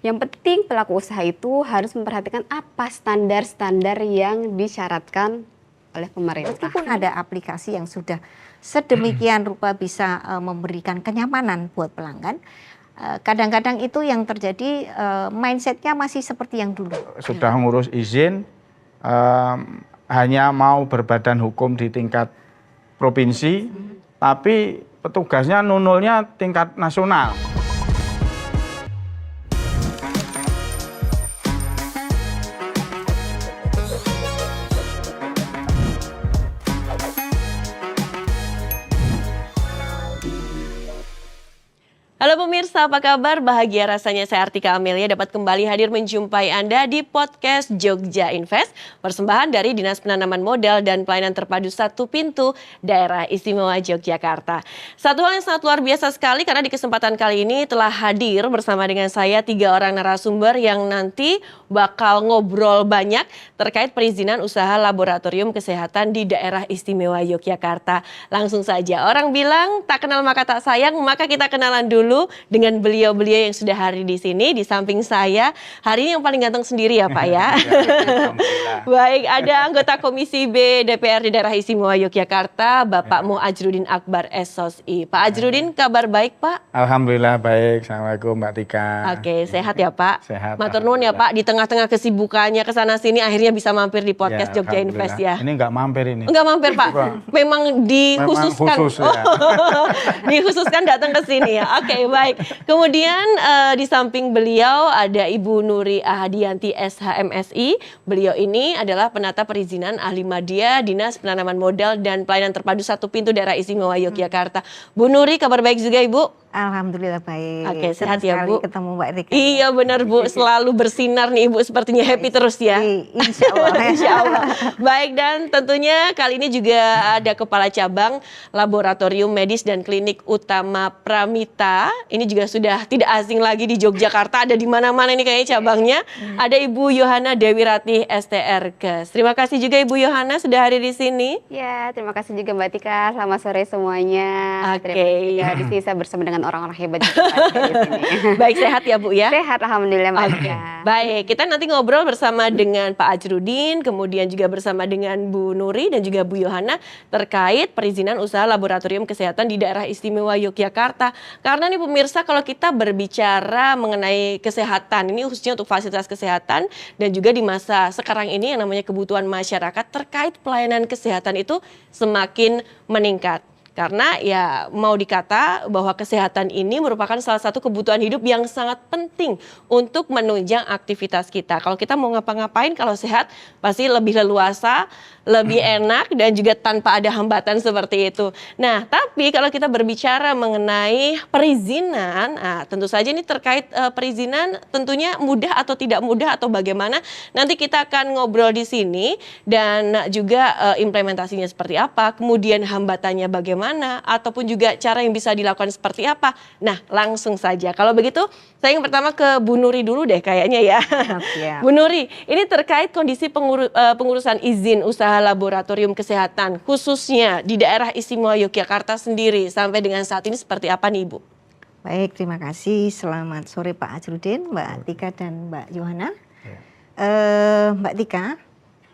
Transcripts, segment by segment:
Yang penting pelaku usaha itu harus memperhatikan apa standar-standar yang disyaratkan oleh pemerintah. Meskipun ada aplikasi yang sudah sedemikian rupa bisa memberikan kenyamanan buat pelanggan, kadang-kadang itu yang terjadi mindsetnya masih seperti yang dulu. Sudah ngurus izin, hanya mau berbadan hukum di tingkat provinsi, tapi petugasnya nunulnya tingkat nasional. Halo pemirsa, apa kabar? Bahagia rasanya saya Artika Amelia dapat kembali hadir menjumpai Anda di podcast Jogja Invest, persembahan dari Dinas Penanaman Modal dan Pelayanan Terpadu Satu Pintu Daerah Istimewa Yogyakarta. Satu hal yang sangat luar biasa sekali karena di kesempatan kali ini telah hadir bersama dengan saya 3 orang narasumber yang nanti bakal ngobrol banyak terkait perizinan usaha laboratorium kesehatan di Daerah Istimewa Yogyakarta. Langsung saja, orang bilang tak kenal maka tak sayang, maka kita kenalan dulu dengan beliau-beliau yang sudah hadir di sini. Di samping saya, hari ini yang paling ganteng sendiri ya Pak ya. Baik, ada anggota Komisi B DPRD Daerah Istimewa Yogyakarta, Bapak Muajrudin Akbar SOSI. Pak Ajrudin, kabar baik Pak? Alhamdulillah baik, Assalamualaikum Mbak Tika. Oke, sehat ya Pak? Sehat. Matur nuwun ya Pak, di tengah-tengah kesibukannya kesana sini akhirnya bisa mampir di podcast Ya, Jogja Invest ya. Ini nggak mampir ini. Enggak mampir Pak, memang dikhususkan. Memang khusus, ya. Dikhususkan datang ke sini ya. Oke, baik. Kemudian di samping beliau ada Ibu Nuri Ahadianti SHMSI. Beliau ini adalah penata perizinan ahli media Dinas Penanaman Modal dan Pelayanan Terpadu Satu Pintu Daerah Istimewa Yogyakarta. Bu Nuri, kabar baik juga Ibu? Alhamdulillah baik. Oke, sehat ya Bu. Ketemu Mbak Rika. Iya benar Bu, selalu bersinar nih Ibu, sepertinya happy terus ya. Insya Allah. Insya Allah. Baik, dan tentunya kali ini juga ada Kepala Cabang Laboratorium Medis dan Klinik Utama Pramita. Ini juga sudah tidak asing lagi di Yogyakarta, ada di mana-mana ini kayaknya cabangnya. Ada Ibu Yohana Dewi Ratih STRKes. Terima kasih juga Ibu Yohana sudah hadir di sini. Ya, terima kasih juga Mbak Tika. Selamat sore semuanya. Oke. Terima kasih ya, di sini saya bersama dengan orang-orang hebat juga di sini. Baik, sehat ya Bu ya? Sehat, alhamdulillah Mbak Tika. Baik, kita nanti ngobrol bersama dengan Pak Ajrudin, kemudian juga bersama dengan Bu Nuri dan juga Bu Yohana terkait perizinan usaha laboratorium kesehatan di Daerah Istimewa Yogyakarta. Karena nih pemirsa, kalau kita berbicara mengenai kesehatan, ini khususnya untuk fasilitas kesehatan dan juga di masa sekarang ini yang namanya kebutuhan masyarakat terkait pelayanan kesehatan itu semakin meningkat. Karena ya mau dikata bahwa kesehatan ini merupakan salah satu kebutuhan hidup yang sangat penting untuk menunjang aktivitas kita. Kalau kita mau ngapa-ngapain kalau sehat pasti lebih leluasa, lebih enak dan juga tanpa ada hambatan seperti itu. Nah, tapi kalau kita berbicara mengenai perizinan, tentu saja ini terkait perizinan tentunya mudah atau tidak mudah atau bagaimana. Nanti kita akan ngobrol di sini dan juga implementasinya seperti apa, kemudian hambatannya bagaimana, ataupun juga cara yang bisa dilakukan seperti apa. Nah, langsung saja. Kalau begitu, saya yang pertama ke Bu Nuri dulu deh kayaknya ya. Ya. Bu Nuri, ini terkait kondisi pengurusan izin usaha laboratorium kesehatan, khususnya di Daerah Istimewa Yogyakarta sendiri, sampai dengan saat ini seperti apa nih Bu? Baik, terima kasih. Selamat sore Pak Ajrudin, Mbak Tika dan Mbak Yohana. Mbak Tika,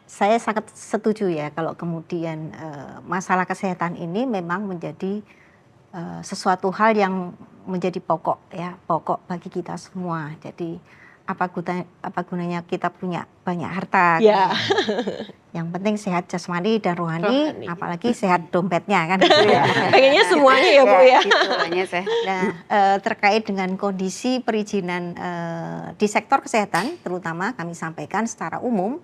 saya sangat setuju ya kalau kemudian masalah kesehatan ini memang menjadi sesuatu hal yang menjadi pokok ya, pokok bagi kita semua. Jadi apa gunanya kita punya banyak harta? Ya. Yang penting sehat jasmani dan rohani. Apalagi sehat dompetnya kan gitu ya. Pengennya semuanya ya Bu ya. Semuanya sehat. Nah, terkait dengan kondisi perizinan di sektor kesehatan, terutama kami sampaikan secara umum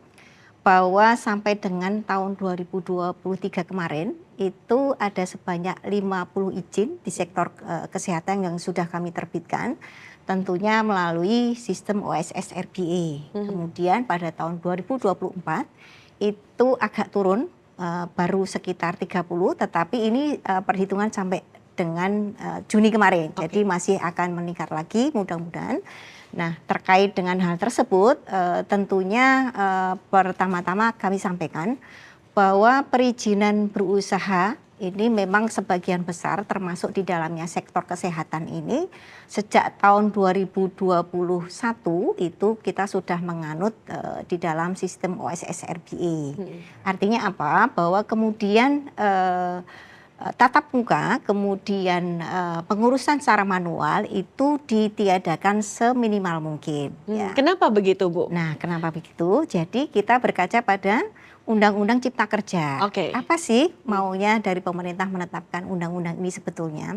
bahwa sampai dengan tahun 2023 kemarin itu ada sebanyak 50 izin di sektor kesehatan yang sudah kami terbitkan, tentunya melalui sistem OSS RBA. Kemudian pada tahun 2024 itu agak turun, baru sekitar 30, tetapi ini perhitungan sampai dengan Juni kemarin. Jadi masih akan meningkat lagi mudah-mudahan. Nah, terkait dengan hal tersebut, tentunya pertama-tama kami sampaikan bahwa perizinan berusaha ini memang sebagian besar termasuk di dalamnya sektor kesehatan ini sejak tahun 2021 itu kita sudah menganut di dalam sistem OSS RBA. Artinya apa? Bahwa kemudian tatap muka, kemudian pengurusan secara manual itu ditiadakan seminimal mungkin. Ya. Kenapa begitu, Bu? Nah, kenapa begitu? Jadi kita berkaca pada Undang-Undang Cipta Kerja. Oke. Apa sih maunya dari pemerintah menetapkan undang-undang ini sebetulnya?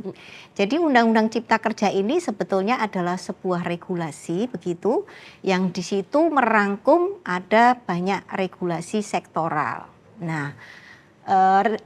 Jadi Undang-Undang Cipta Kerja ini sebetulnya adalah sebuah regulasi begitu yang di situ merangkum ada banyak regulasi sektoral. Nah,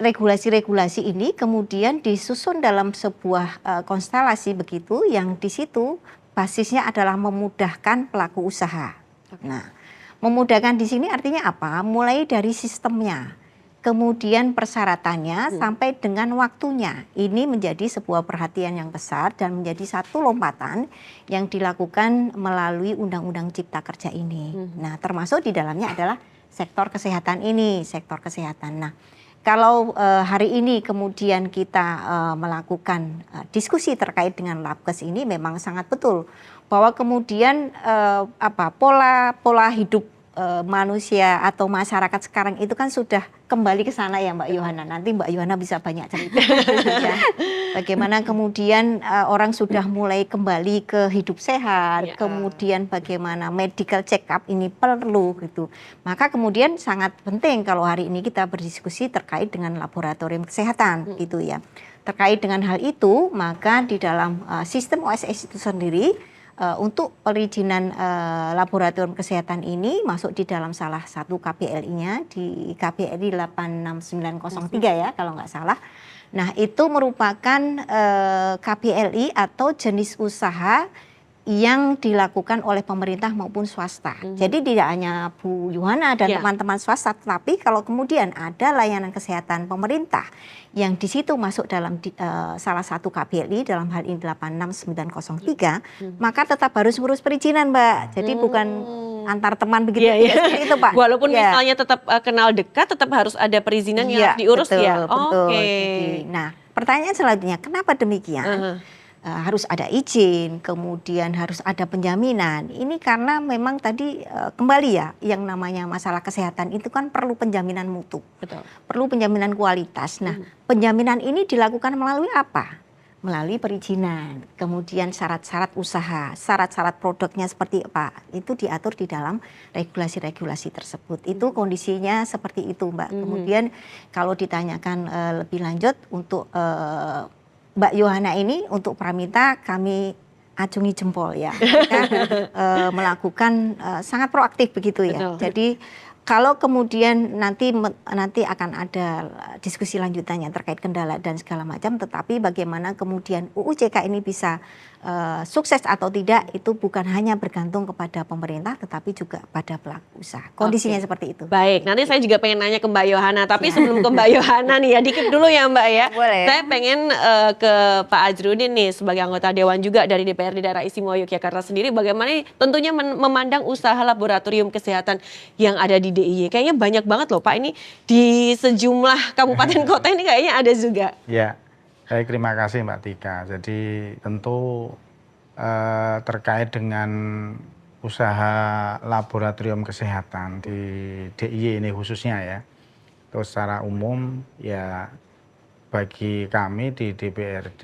regulasi-regulasi ini kemudian disusun dalam sebuah konstelasi begitu yang di situ basisnya adalah memudahkan pelaku usaha. Nah, memudahkan di sini artinya apa? Mulai dari sistemnya, kemudian persyaratannya sampai dengan waktunya. Ini menjadi sebuah perhatian yang besar dan menjadi satu lompatan yang dilakukan melalui Undang-Undang Cipta Kerja ini. Nah, termasuk di dalamnya adalah sektor kesehatan ini, sektor kesehatan. Nah, kalau hari ini kemudian kita melakukan diskusi terkait dengan Labkes ini memang sangat betul bahwa kemudian pola hidup manusia atau masyarakat sekarang itu kan sudah kembali ke sana ya Mbak Yohana. Nanti Mbak Yohana bisa banyak cerita. Ya. Bagaimana kemudian orang sudah mulai kembali ke hidup sehat, kemudian bagaimana medical check up ini perlu gitu. Maka kemudian sangat penting kalau hari ini kita berdiskusi terkait dengan laboratorium kesehatan gitu ya. Terkait dengan hal itu, maka di dalam sistem OSS itu sendiri untuk perizinan laboratorium kesehatan ini masuk di dalam salah satu KPLI-nya di KPLI 86903 ya kalau nggak salah. Nah itu merupakan KPLI atau jenis usaha yang dilakukan oleh pemerintah maupun swasta. Jadi tidak hanya Bu Yohana dan teman-teman swasta, tetapi kalau kemudian ada layanan kesehatan pemerintah yang di situ masuk dalam salah satu KPLI dalam hal ini 86903, maka tetap harus ngurus perizinan, Mbak. Jadi bukan antar teman begitu seperti itu, Pak. Walaupun misalnya tetap kenal dekat, tetap harus ada perizinan yang harus diurus betul, ya. Betul. Oke. Nah, pertanyaan selanjutnya, kenapa demikian? Harus ada izin, kemudian harus ada penjaminan. Ini karena memang tadi kembali ya, yang namanya masalah kesehatan itu kan perlu penjaminan mutu, Betul. perlu penjaminan kualitas. Nah, penjaminan ini dilakukan melalui apa? Melalui perizinan, kemudian syarat-syarat usaha, syarat-syarat produknya seperti apa, itu diatur di dalam regulasi-regulasi tersebut. Itu kondisinya seperti itu, Mbak. Kemudian kalau ditanyakan lebih lanjut untuk Mbak Yohana ini untuk Pramita kami acungi jempol ya. Mereka melakukan sangat proaktif begitu ya. Betul. Jadi kalau kemudian nanti akan ada diskusi lanjutannya terkait kendala dan segala macam, tetapi bagaimana kemudian UU CK ini bisa sukses atau tidak itu bukan hanya bergantung kepada pemerintah, tetapi juga pada pelaku usaha. Kondisinya seperti itu. Baik, nanti saya juga pengen nanya ke Mbak Yohana, tapi sebelum ke Mbak Yohana nih ya, dikit dulu ya Mbak ya. Boleh. Saya pengen ke Pak Ajrudin nih sebagai anggota Dewan juga dari DPRD Daerah Istimewa Yogyakarta sendiri, bagaimana nih tentunya memandang usaha laboratorium kesehatan yang ada di DIY. Kayaknya banyak banget loh Pak, ini di sejumlah kabupaten kota ini kayaknya ada juga. Ya, baik, terima kasih Mbak Tika. Jadi tentu terkait dengan usaha laboratorium kesehatan di DIY ini khususnya ya, terus secara umum ya bagi kami di DPRD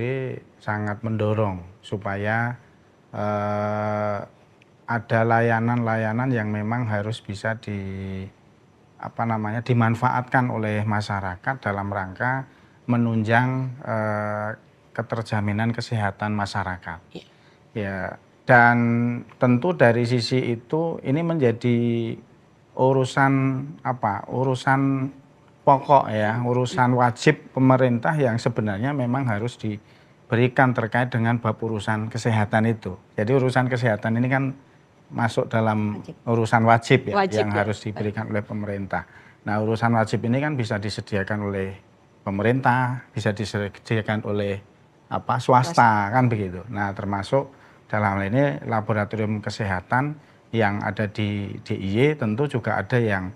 sangat mendorong supaya ada layanan-layanan yang memang harus bisa dimanfaatkan oleh masyarakat dalam rangka menunjang keterjaminan kesehatan masyarakat. Ya, dan tentu dari sisi itu ini menjadi urusan pokok ya, urusan wajib pemerintah yang sebenarnya memang harus diberikan terkait dengan bab urusan kesehatan itu. Jadi urusan kesehatan ini kan masuk dalam urusan wajib ya, yang harus diberikan oleh pemerintah. Nah, urusan wajib ini kan bisa disediakan oleh pemerintah, bisa disediakan oleh swasta kan begitu. Nah, termasuk dalam hal ini laboratorium kesehatan yang ada di DIY tentu juga ada yang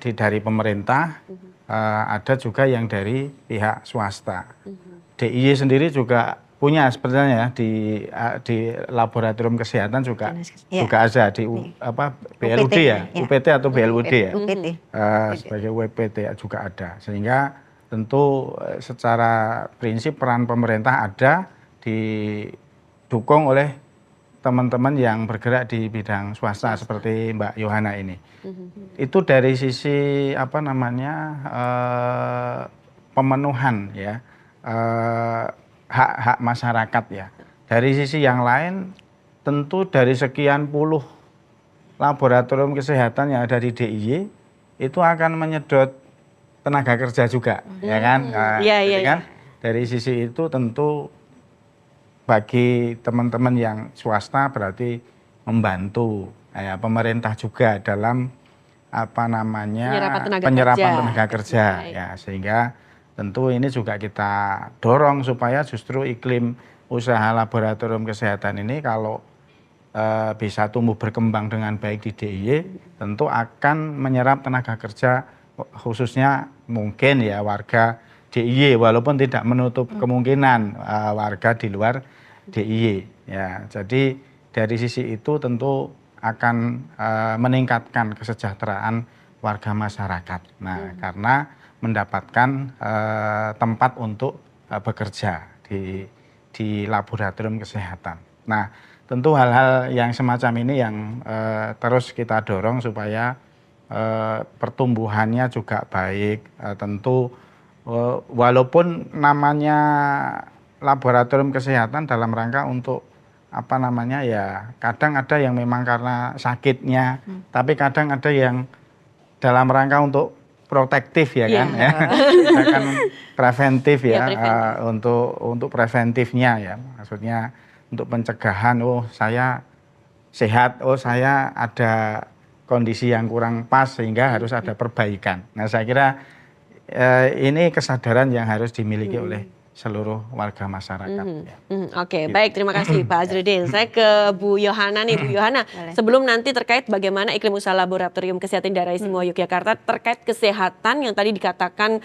dari pemerintah, ada juga yang dari pihak swasta. DIY sendiri juga punya sebenarnya ya di laboratorium kesehatan juga Ya. juga ada di BLUD UPT, ya, ya. UPT atau BLUD ya. UPT. Sebagai WPT juga ada. Sehingga tentu secara prinsip peran pemerintah ada didukung oleh teman-teman yang bergerak di bidang swasta seperti Mbak Yohana ini. Itu dari sisi pemenuhan ya hak-hak masyarakat ya. Dari sisi yang lain tentu dari sekian puluh laboratorium kesehatan yang ada di DIY itu akan menyedot tenaga kerja juga, ya kan? Nah, Iya. kan? Dari sisi itu tentu bagi teman-teman yang swasta berarti membantu ya, pemerintah juga dalam penyerapan tenaga kerja ya, sehingga tentu ini juga kita dorong supaya justru iklim usaha laboratorium kesehatan ini kalau bisa tumbuh berkembang dengan baik di DIY tentu akan menyerap tenaga kerja khususnya mungkin ya warga DIY walaupun tidak menutup kemungkinan warga di luar DIY ya. Jadi dari sisi itu tentu akan meningkatkan kesejahteraan warga masyarakat. Nah, karena mendapatkan tempat untuk bekerja di laboratorium kesehatan. Nah, tentu hal-hal yang semacam ini yang terus kita dorong supaya pertumbuhannya juga baik. Tentu walaupun namanya laboratorium kesehatan dalam rangka untuk kadang ada yang memang karena sakitnya, tapi kadang ada yang dalam rangka untuk protektif ya kan, ya. Kan preventif ya, untuk preventifnya ya, maksudnya untuk pencegahan. Oh saya sehat, oh saya ada kondisi yang kurang pas sehingga harus ada perbaikan. Nah saya kira ini kesadaran yang harus dimiliki oleh seluruh warga masyarakat. Oke, baik, terima kasih Pak Azrudin. Saya ke Bu Yohana nih, Bu Yohana. Sebelum nanti terkait bagaimana iklim usaha laboratorium kesehatan daerah istimewa Yogyakarta terkait kesehatan yang tadi dikatakan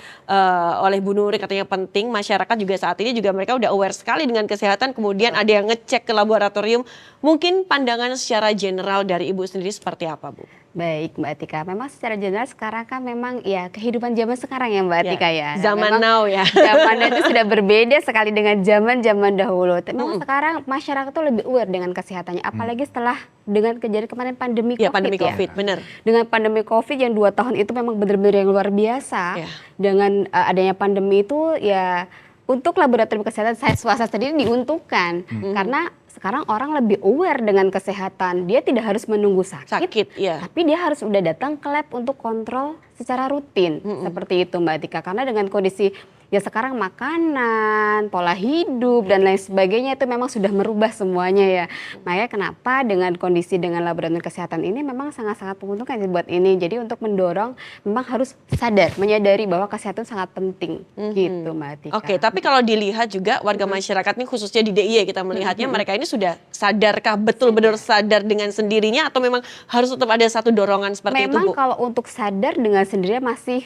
oleh Bu Nuri katanya penting, masyarakat juga saat ini juga mereka udah aware sekali dengan kesehatan, kemudian ada yang ngecek ke laboratorium. Mungkin pandangan secara general dari Ibu sendiri seperti apa, Bu? Baik Mbak Atika, memang secara general sekarang kan memang ya kehidupan zaman sekarang ya Mbak Atika ya. Zaman now ya. Zamannya itu sudah berbeda sekali dengan zaman dahulu. Memang sekarang masyarakat tuh lebih aware dengan kesehatannya, apalagi setelah dengan kejadian kemarin pandemi COVID. Pandemi COVID, benar. Dengan pandemi COVID yang 2 tahun itu memang benar-benar yang luar biasa. Dengan adanya pandemi itu ya untuk laboratorium kesehatan saya swasta sendiri diuntungkan karena sekarang orang lebih aware dengan kesehatan. Dia tidak harus menunggu sakit, tapi dia harus udah datang ke lab untuk kontrol secara rutin. Seperti itu Mbak Tika. Karena dengan kondisi ya sekarang makanan, pola hidup dan lain sebagainya itu memang sudah merubah semuanya ya. Makanya kenapa dengan kondisi dengan laboratorium kesehatan ini memang sangat-sangat menguntungkan buat ini. Jadi untuk mendorong memang harus sadar, menyadari bahwa kesehatan sangat penting gitu Mbak Tika. Oke, tapi kalau dilihat juga warga masyarakat ini khususnya di DIY kita melihatnya mereka ini sudah sadarkah betul-betul sadar dengan sendirinya atau memang harus tetap ada satu dorongan seperti itu, Bu? Memang kalau untuk sadar dengan sendirinya masih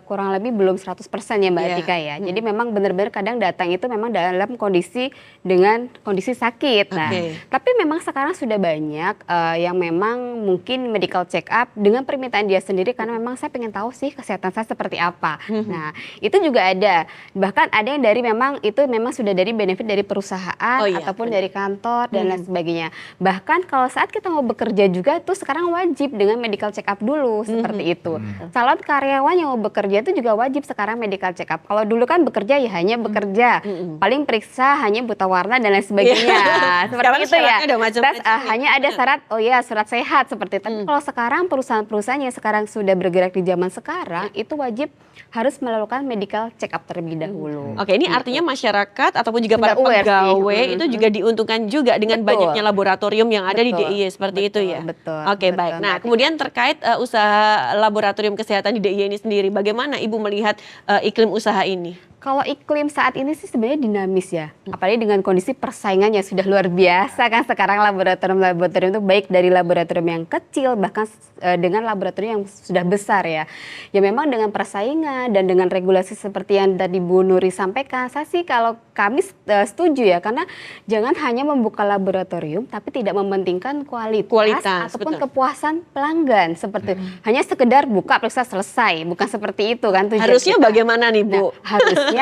kurang lebih belum 100% ya Mbak Tika ya. Jadi memang benar-benar kadang datang itu memang dalam kondisi dengan kondisi sakit. Nah, tapi memang sekarang sudah banyak yang memang mungkin medical check up dengan permintaan dia sendiri karena memang saya pengen tahu sih kesehatan saya seperti apa. Nah, itu juga ada. Bahkan ada yang dari memang itu memang sudah dari benefit dari perusahaan ataupun dari kantor dan lain sebagainya. Bahkan kalau saat kita mau bekerja juga tuh sekarang wajib dengan medical check up dulu seperti itu. Calon karyawan yang mau bekerja itu juga wajib sekarang medical check up. Kalau dulu kan bekerja ya hanya bekerja, paling periksa hanya buta warna dan lain sebagainya. Seperti itu ya. Terus hanya ada syarat, surat sehat seperti itu. Tapi kalau sekarang perusahaan-perusahaan yang sekarang sudah bergerak di zaman sekarang itu wajib harus melakukan medical check up terlebih dahulu. Oke, ini artinya masyarakat ataupun juga para pegawai itu juga diuntungkan juga dengan banyaknya laboratorium yang ada di DIY seperti itu ya. Oke, baik. Nah, kemudian terkait usaha laboratorium kesehatan di DIY ini sendiri, bagaimana Ibu melihat iklim usaha ini? Kalau iklim saat ini sih sebenarnya dinamis ya, apalagi dengan kondisi persaingan yang sudah luar biasa kan sekarang laboratorium itu baik dari laboratorium yang kecil bahkan dengan laboratorium yang sudah besar ya. Ya memang dengan persaingan dan dengan regulasi seperti yang tadi Bu Nuri sampaikan, saya sih kalau kami setuju ya karena jangan hanya membuka laboratorium tapi tidak mementingkan kualitas ataupun betul. kepuasan pelanggan seperti hanya sekedar buka periksa selesai, bukan seperti itu kan tujuan Harusnya kita. bagaimana nih Bu? Nah, harusnya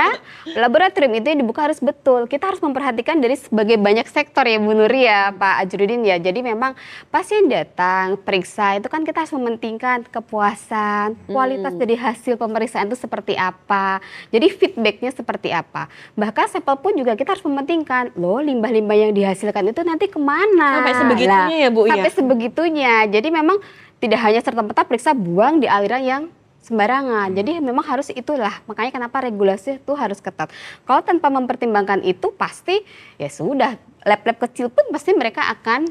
laboratorium itu yang dibuka harus betul. Kita harus memperhatikan dari sebagai banyak sektor ya Bu Nuri ya, Pak Ajrudin ya. Jadi memang pasien datang periksa itu kan kita harus mementingkan kepuasan, kualitas dari hasil pemeriksaan itu seperti apa. Jadi feedbacknya seperti apa. Bahkan sampel pun juga kita harus mementingkan, loh limbah-limbah yang dihasilkan itu nanti kemana. Sampai sebegitunya ya Bu ya? Sampai sebegitunya. Jadi memang tidak hanya serta-merta periksa buang di aliran yang sembarangan. Jadi memang harus itulah. Makanya kenapa regulasi itu harus ketat. Kalau tanpa mempertimbangkan itu pasti ya sudah lab-lab kecil pun pasti mereka akan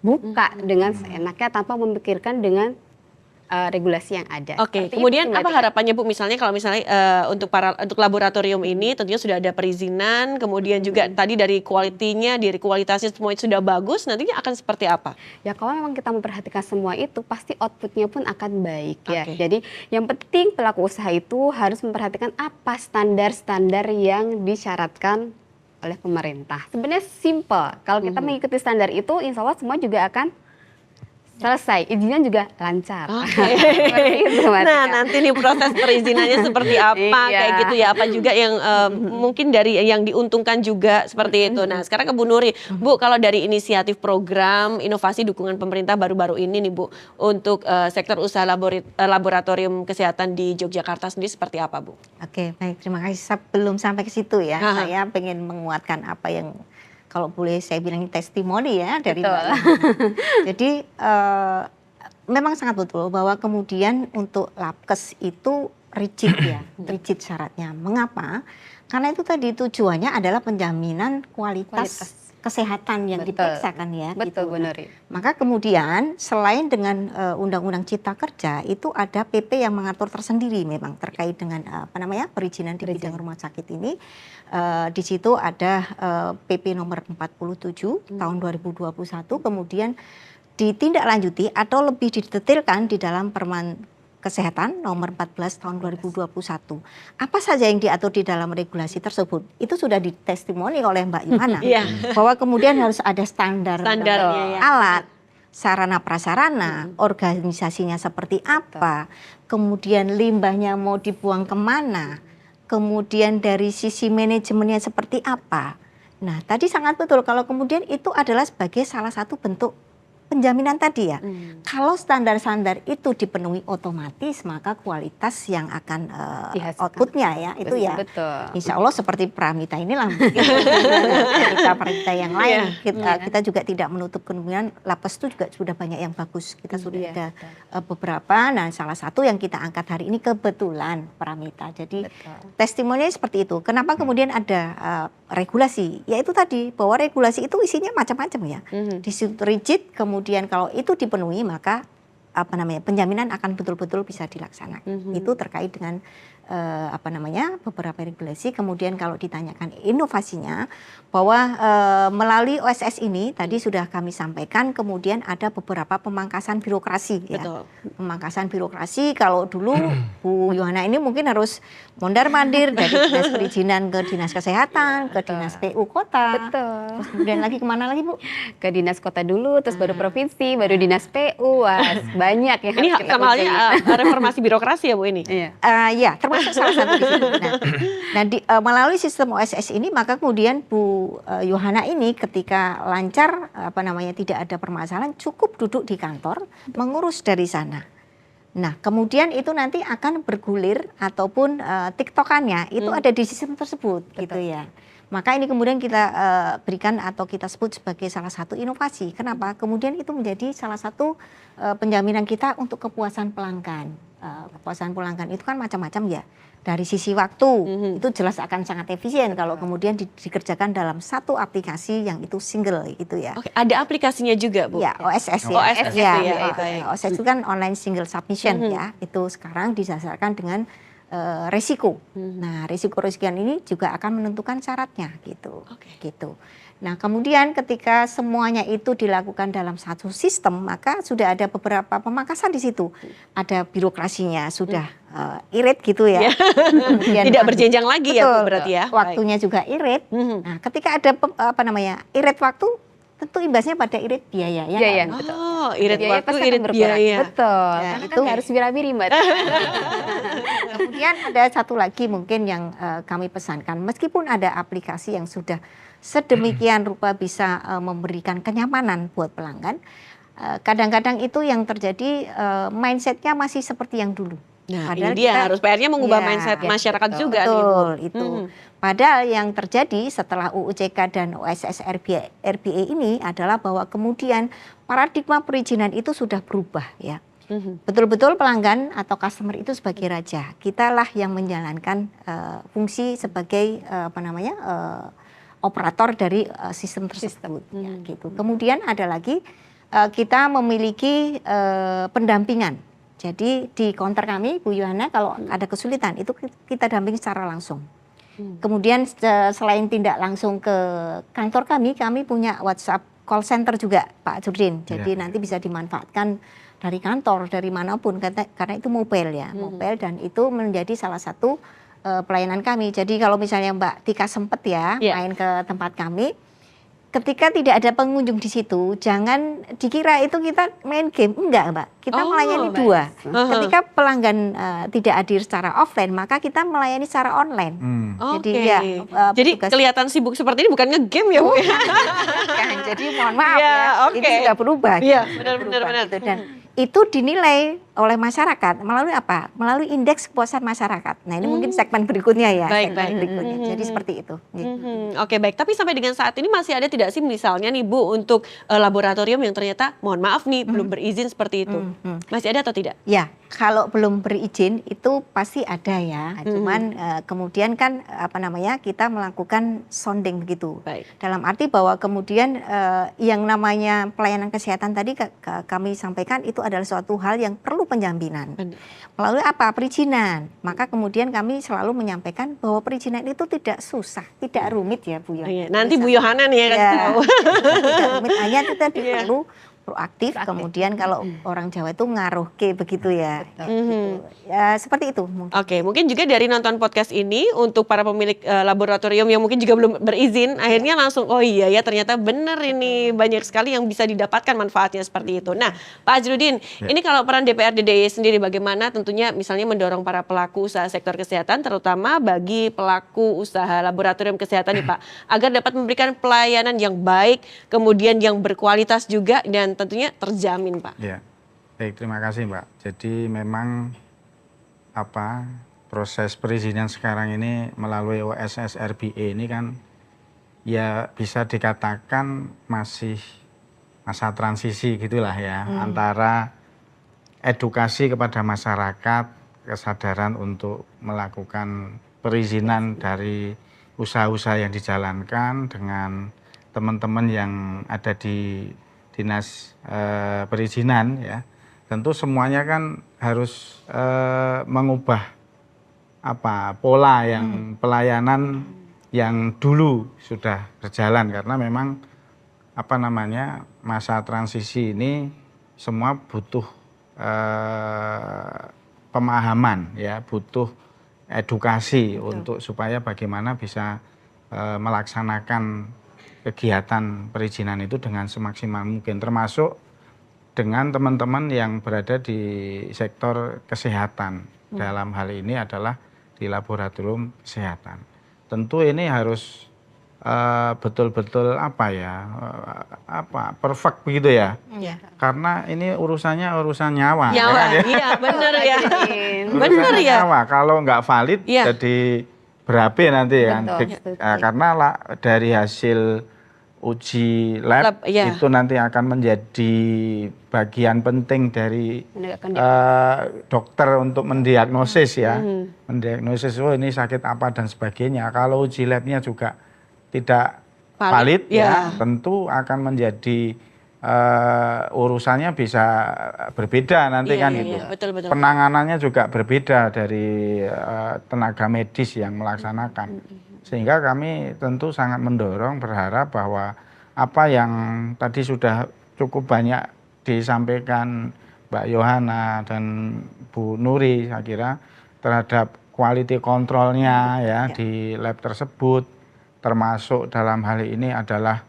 buka dengan seenaknya tanpa memikirkan dengan regulasi yang ada. Oke, Seperti kemudian itu, apa harapannya Bu misalnya kalau misalnya untuk laboratorium ini tentunya sudah ada perizinan, kemudian juga tadi dari kualitasnya semua itu sudah bagus, nantinya akan seperti apa? Ya kalau memang kita memperhatikan semua itu pasti outputnya pun akan baik ya. Oke. Jadi yang penting pelaku usaha itu harus memperhatikan apa standar-standar yang disyaratkan oleh pemerintah. Sebenarnya simple. Kalau kita mengikuti standar itu, insya Allah semua juga akan selesai, izinnya juga lancar. Seperti itu, Mbak Nah Tika. nanti nih proses perizinannya seperti apa Iya. kayak gitu ya, apa juga yang mungkin dari yang diuntungkan juga seperti itu. Nah sekarang ke Bu Nuri, Bu kalau dari inisiatif program inovasi dukungan pemerintah baru-baru ini nih Bu untuk sektor usaha laboratorium kesehatan di Yogyakarta sendiri seperti apa Bu? Oke, baik, terima kasih. Sebelum sampai ke situ ya, saya pengen menguatkan apa yang kalau boleh saya bilang testimoni ya dari Betul. Mbak Ina. Jadi memang sangat betul bahwa kemudian untuk labkes itu rigid ya, rigid syaratnya. Mengapa? Karena itu tadi tujuannya adalah penjaminan kualitas kesehatan yang Betul. diperiksakan ya. Betul, gitu. Bu Nuri. Maka kemudian selain dengan Undang-Undang Cipta Kerja itu ada PP yang mengatur tersendiri memang terkait dengan perizinan di bidang rumah sakit ini. Di situ ada PP nomor 47 tahun 2021, kemudian ditindaklanjuti atau lebih didetailkan di dalam Permen Kesehatan nomor 14 tahun 2021. Apa saja yang diatur di dalam regulasi tersebut? Itu sudah ditestimoni oleh Mbak Yohana. Bahwa kemudian harus ada Standarnya ya. alat, sarana prasarana, organisasinya seperti apa, kemudian limbahnya mau dibuang kemana, kemudian dari sisi manajemennya seperti apa. Nah tadi sangat betul kalau kemudian itu adalah sebagai salah satu bentuk penjaminan tadi ya. Kalau standar-standar itu dipenuhi otomatis maka kualitas yang akan outputnya ya itu ya. Betul. Insya Allah seperti Pramita inilah mungkin Pramita yang lain kita juga tidak menutup kemungkinan labkes itu juga sudah banyak yang bagus. Kita sudah ada beberapa. Nah salah satu yang kita angkat hari ini kebetulan Pramita. Jadi testimoninya seperti itu. Kenapa kemudian ada regulasi? Yaitu tadi bahwa regulasi itu isinya macam-macam ya. Di situ rigid, kemudian kalau itu dipenuhi maka penjaminan akan betul-betul bisa dilaksanakan. Itu terkait dengan beberapa regulasi. Kemudian kalau ditanyakan inovasinya bahwa melalui OSS ini tadi sudah kami sampaikan, kemudian ada beberapa pemangkasan birokrasi ya. Betul. Pemangkasan birokrasi kalau dulu Bu Yohana ini mungkin harus mondar-mandir dari dinas perizinan ke dinas kesehatan, ke dinas PU kota. Betul. Terus kemudian lagi kemana lagi Bu? Ke dinas kota dulu, terus baru provinsi, baru dinas PU. Wah, banyak yang Ini harus kita sama halnya reformasi birokrasi ya Bu ini? Iya. Ya, termasuk salah satu di sini. Nah, melalui sistem OSS ini maka kemudian Bu Yohana ini ketika lancar tidak ada permasalahan cukup duduk di kantor mengurus dari sana. Nah, kemudian itu nanti akan bergulir ataupun tiktokannya itu ada di sistem tersebut gitu ya. Maka ini kemudian kita berikan atau kita sebut sebagai salah satu inovasi. Kenapa? Kemudian itu menjadi salah satu penjaminan kita untuk kepuasan pelanggan. Kepuasan pelanggan itu kan macam-macam ya. Dari sisi waktu itu jelas akan sangat efisien kalau kemudian dikerjakan dalam satu aplikasi yang itu single itu ya. Oke, ada aplikasinya juga Bu? Ya, OSS ya. OSS ya, itu ya. OSS itu kan online single submission ya. Itu sekarang didasarkan dengan resiko. Nah, risiko-risikoan ini juga akan menentukan syaratnya gitu. Gitu. Nah, kemudian ketika semuanya itu dilakukan dalam satu sistem, maka sudah ada beberapa pemangkasan di situ. Ada birokrasinya sudah irit gitu ya. Kemudian Tidak berjenjang lagi ya Bu, berarti ya. Waktunya juga irit. Nah, ketika ada irit waktu, tentu imbasnya pada irit biaya ya. Biaya, kan? betul. Oh, irit Biaya waktu, pasti akan irit berkurang. biaya. Betul. Ya, Karena itu kan harus bira-biri Mbak. Kemudian ada satu lagi mungkin yang kami pesankan, meskipun ada aplikasi yang sudah sedemikian rupa bisa memberikan kenyamanan buat pelanggan, kadang-kadang itu yang terjadi mindsetnya masih seperti yang dulu. Nah, Padahal ini dia kita- harus PR-nya mengubah Ya, mindset masyarakat betul, juga nih Bu. betul, itu. Padahal yang terjadi setelah UUCK dan OSS RBA ini adalah bahwa kemudian paradigma perizinan itu sudah berubah ya. Betul-betul pelanggan atau customer itu sebagai raja. Kitalah yang menjalankan fungsi sebagai operator dari sistem tersebut. Ya, gitu. Kemudian ada lagi kita memiliki pendampingan. Jadi di counter kami, Bu Yohana, kalau ada kesulitan itu kita dampingi secara langsung. Kemudian selain tidak langsung ke kantor kami punya WhatsApp call center juga, Pak Jurdin. Jadi nanti bisa dimanfaatkan dari kantor, dari manapun, karena itu mobile ya, mobile, dan itu menjadi salah satu pelayanan kami. Jadi kalau misalnya Mbak Tika sempet ya main ke tempat kami, ketika tidak ada pengunjung di situ, jangan dikira itu kita main game, enggak Mbak. Kita melayani dua. Ketika pelanggan tidak hadir secara offline, maka kita melayani secara online. Oke. Jadi Jadi kelihatan sibuk seperti ini bukan ngegame ya Bu. kan. Jadi mohon maaf Ya, ya, oke. ini sudah berubah. Iya, gitu. benar. Gitu. Dan itu dinilai oleh masyarakat melalui apa? Melalui indeks kepuasan masyarakat. Nah ini mungkin segmen berikutnya ya. Baik. Berikutnya. Jadi seperti itu. Gitu. Oke, baik. Tapi sampai dengan saat ini masih ada tidak sih misalnya nih Bu untuk laboratorium yang ternyata mohon maaf nih belum berizin seperti itu. Masih ada atau tidak? Ya, kalau belum berizin itu pasti ada ya. Cuman kemudian kan kita melakukan sounding begitu. Baik. Dalam arti bahwa kemudian yang namanya pelayanan kesehatan tadi kami sampaikan itu adalah suatu hal yang perlu penjaminan. Melalui apa? Perizinan. Maka kemudian kami selalu menyampaikan bahwa perizinan itu tidak susah, tidak rumit ya Bu Yohana. Nanti Bu Yohana nih yang kasih tahu. Tidak rumit, hanya itu tadi perlu proaktif. Kemudian kalau orang Jawa itu ngaruh ke begitu ya. Gitu. Ya seperti itu mungkin. Oke, mungkin juga dari nonton podcast ini untuk para pemilik laboratorium yang mungkin juga belum berizin, akhirnya langsung oh iya ya ternyata benar ini banyak sekali yang bisa didapatkan manfaatnya seperti itu. Nah, Pak Ajrudin, ini kalau peran DPRD DIY sendiri bagaimana tentunya misalnya mendorong para pelaku usaha sektor kesehatan terutama bagi pelaku usaha laboratorium kesehatan nih Pak, agar dapat memberikan pelayanan yang baik, kemudian yang berkualitas juga dan tentunya terjamin Pak. Ya, baik, terima kasih Mbak. Jadi memang proses perizinan sekarang ini melalui OSS RBA ini kan ya bisa dikatakan masih masa transisi gitulah ya, antara edukasi kepada masyarakat, kesadaran untuk melakukan perizinan dari usaha-usaha yang dijalankan dengan teman-teman yang ada di dinas perizinan ya, tentu semuanya kan harus mengubah pola yang pelayanan yang dulu sudah berjalan, karena memang masa transisi ini semua butuh pemahaman ya, butuh edukasi untuk supaya bagaimana bisa melaksanakan kegiatan perizinan itu dengan semaksimal mungkin, termasuk dengan teman-teman yang berada di sektor kesehatan. Dalam hal ini adalah di laboratorium kesehatan. Tentu ini harus betul-betul perfect begitu ya. Karena ini urusan nyawa. Nyawa, ya. iya benar ya. Benar ya. Nyawa. Kalau nggak valid jadi berabe nanti kan. Karena dari hasil uji lab itu nanti akan menjadi bagian penting dari dokter untuk mendiagnosis ya, mendiagnosis ini sakit apa dan sebagainya. Kalau uji labnya juga tidak valid ya tentu akan menjadi urusannya bisa berbeda nanti kan gitu. Betul. Penanganannya juga berbeda dari tenaga medis yang melaksanakan. Sehingga kami tentu sangat mendorong, berharap bahwa apa yang tadi sudah cukup banyak disampaikan Mbak Yohana dan Bu Nuri, saya kira terhadap quality controlnya ya di lab tersebut, termasuk dalam hal ini adalah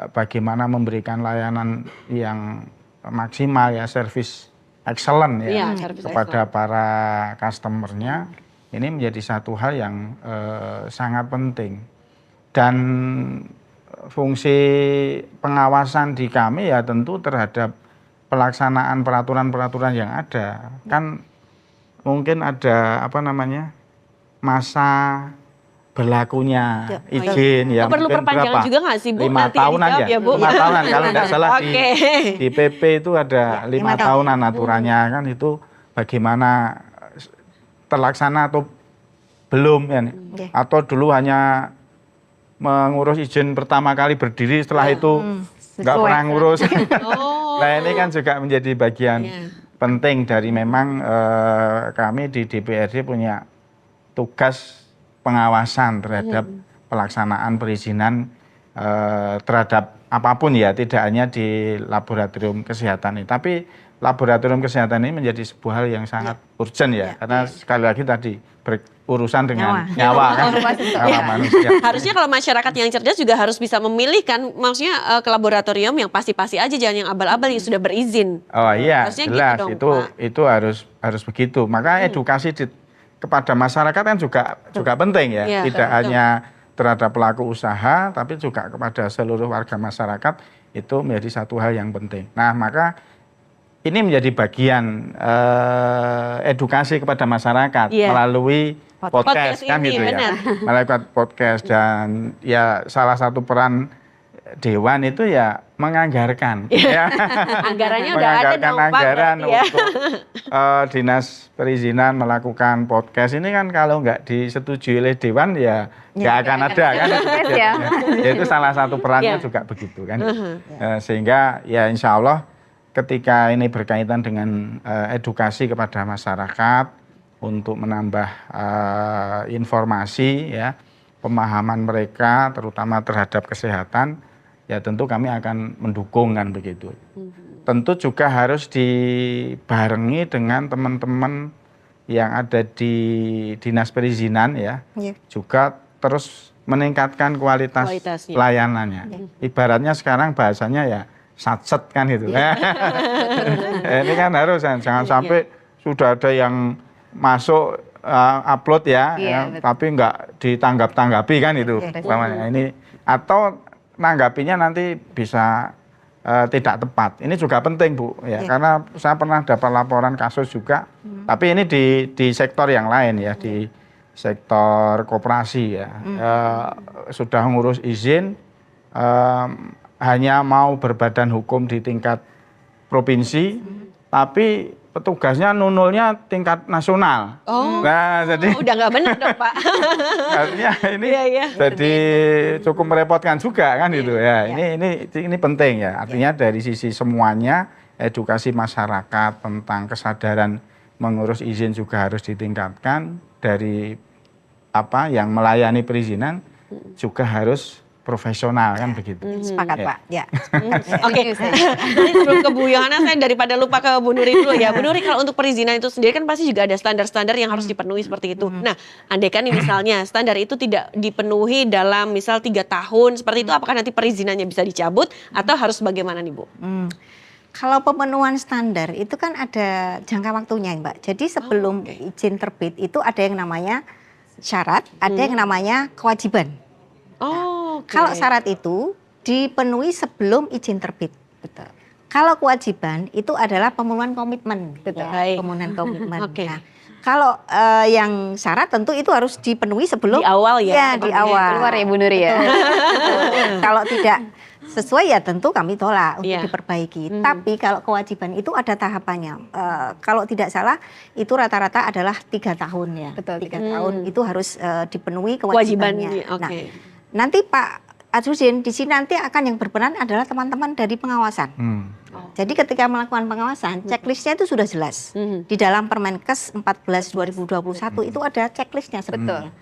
bagaimana memberikan layanan yang maksimal ya, service excellent ya, kepada para customernya. Ini menjadi satu hal yang sangat penting. Dan fungsi pengawasan di kami ya tentu terhadap pelaksanaan peraturan-peraturan yang ada. Kan mungkin ada masa berlakunya izin ya, perlu perpanjangan juga nggak sih Bu? 5 tahunan ya, 5 tahunan kalau tidak salah di PP itu ada 5 tahunan aturannya kan, itu bagaimana terlaksana atau belum ya, atau dulu hanya mengurus izin pertama kali berdiri, setelah itu nggak pernah ngurus. Nah ini kan juga menjadi bagian penting dari memang kami di DPRD punya tugas pengawasan terhadap pelaksanaan perizinan terhadap apapun ya, tidak hanya di laboratorium kesehatan ini, tapi laboratorium kesehatan ini menjadi sebuah hal yang sangat urgent ya, karena sekali lagi tadi berurusan dengan nyawa kan, manusia. Harusnya kalau masyarakat yang cerdas juga harus bisa memilih kan, maksudnya ke laboratorium yang pasti-pasti aja, jangan yang abal-abal yang sudah berizin. Oh iya, harusnya jelas gitu dong, itu harus begitu. Maka edukasi kepada masyarakat kan juga penting ya, tidak hanya terhadap pelaku usaha, tapi juga kepada seluruh warga masyarakat, itu menjadi satu hal yang penting. Nah maka ini menjadi bagian edukasi kepada masyarakat melalui podcast kan gitu ya, melalui podcast. Dan ya salah satu peran Dewan itu ya menganggarkan, ya. Anggarannya udah ada dong, Pak, anggaran untuk dinas perizinan melakukan podcast ini kan, kalau nggak disetujui oleh Dewan ya nggak akan ada kan, ya itu salah satu perannya juga begitu kan. Sehingga ya insya Allah ketika ini berkaitan dengan edukasi kepada masyarakat untuk menambah informasi ya, pemahaman mereka terutama terhadap kesehatan, ya tentu kami akan mendukung kan begitu. Tentu juga harus dibarengi dengan teman-teman yang ada di dinas perizinan ya, juga terus meningkatkan kualitas pelayanannya. Ibaratnya sekarang bahasanya ya satset kan gitu. Ini kan harus, jangan sampai sudah ada yang masuk upload ya, tapi nggak ditanggap-tanggapi kan itu. Ini atau nanggapinya nanti bisa tidak tepat. Ini juga penting Bu ya, karena saya pernah dapat laporan kasus juga, tapi ini di sektor yang lain ya, di sektor koperasi ya, sudah ngurus izin, hanya mau berbadan hukum di tingkat provinsi, tapi petugasnya nunulnya tingkat nasional. Nah, jadi udah nggak benar dong Pak. artinya ini jadi cukup merepotkan juga kan itu ya. Ini penting ya. Artinya dari sisi semuanya, edukasi masyarakat tentang kesadaran mengurus izin juga harus ditingkatkan. Dari yang melayani perizinan juga harus profesional kan begitu. Sepakat Pak. Ya. Oke. Sebelum ke Bu Yohana, saya daripada lupa ke Bu Nuri dulu ya. Bu Nuri, kalau untuk perizinan itu sendiri kan pasti juga ada standar-standar yang harus dipenuhi seperti itu. Nah, andai kan misalnya standar itu tidak dipenuhi dalam misal 3 tahun seperti itu, apakah nanti perizinannya bisa dicabut atau harus bagaimana nih Bu? Kalau pemenuhan standar itu kan ada jangka waktunya Mbak. Jadi sebelum izin terbit itu ada yang namanya syarat, ada yang namanya kewajiban. Kalau syarat itu dipenuhi sebelum izin terbit. Betul. Kalau kewajiban itu adalah pemenuhan komitmen. Betul. Pemenuhan komitmen. Nah, kalau yang syarat tentu itu harus dipenuhi sebelum di awal ya. Ya, di awal. Keluar ya Bu Nuri ya. Kalau tidak sesuai ya tentu kami tolak untuk diperbaiki. Tapi kalau kewajiban itu ada tahapannya. Kalau tidak salah itu rata-rata adalah 3 tahun ya. Betul. 3 tahun itu harus dipenuhi kewajibannya. Nah, nanti Pak Azrudin, di sini nanti akan yang berperan adalah teman-teman dari pengawasan. Jadi ketika melakukan pengawasan, checklistnya itu sudah jelas. Di dalam Permenkes 14 2021 itu ada checklistnya sebetulnya.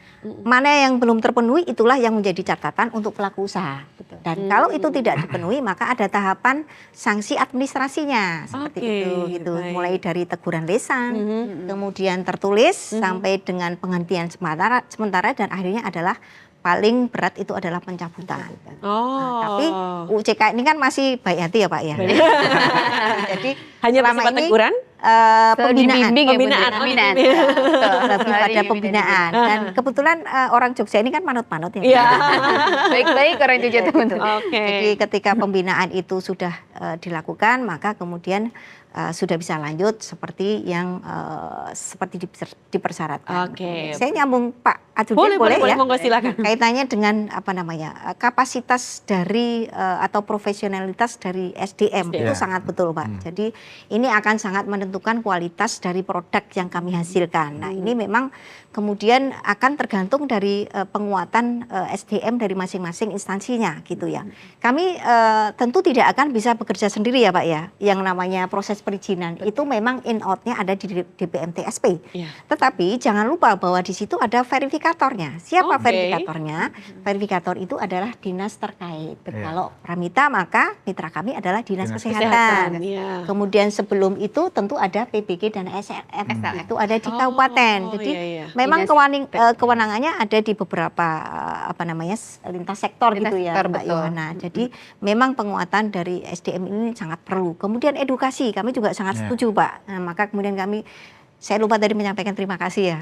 Mana yang belum terpenuhi itulah yang menjadi catatan untuk pelaku usaha. Dan kalau itu tidak dipenuhi maka ada tahapan sanksi administrasinya seperti itu gitu. Mulai dari teguran lisan, kemudian tertulis sampai dengan penghentian sementara dan akhirnya adalah paling berat itu adalah pencabutan. Nah, tapi UCK ini kan masih baik hati ya Pak ya. Jadi hanya selama ini teguran? Pembinaan. Lebih pada Sorry, pembinaan. Dan kebetulan orang Jogja ini kan manut-manut ya. Iya. Baik-baik orang Jogja teman-teman. Jadi ketika pembinaan itu sudah dilakukan maka kemudian sudah bisa lanjut seperti yang seperti dipersyaratkan. Saya nyambung Pak Azrudin boleh ya? Monggo silakan. Kaitannya dengan apa namanya kapasitas dari atau profesionalitas dari SDM itu sangat betul Pak. Jadi ini akan sangat menentukan kualitas dari produk yang kami hasilkan. Nah ini memang kemudian akan tergantung dari penguatan SDM dari masing-masing instansinya gitu ya. Kami tentu tidak akan bisa bekerja sendiri ya Pak ya. Yang namanya proses perizinan itu memang in out-nya ada di DPMTSP. Tetapi jangan lupa bahwa di situ ada verifikatornya. Siapa verifikatornya? Verifikator itu adalah dinas terkait. Kalau Pramita maka mitra kami adalah dinas kesehatan. Kemudian sebelum itu tentu ada PBG dan SLF. Itu ada di kabupaten. Jadi memang kewenangannya ada di beberapa apa namanya lintas sektor gitu ya Mbak Yohana. Jadi memang penguatan dari SDM ini sangat perlu. Kemudian edukasi kami juga sangat setuju Pak. Nah, maka kemudian saya lupa tadi menyampaikan terima kasih ya.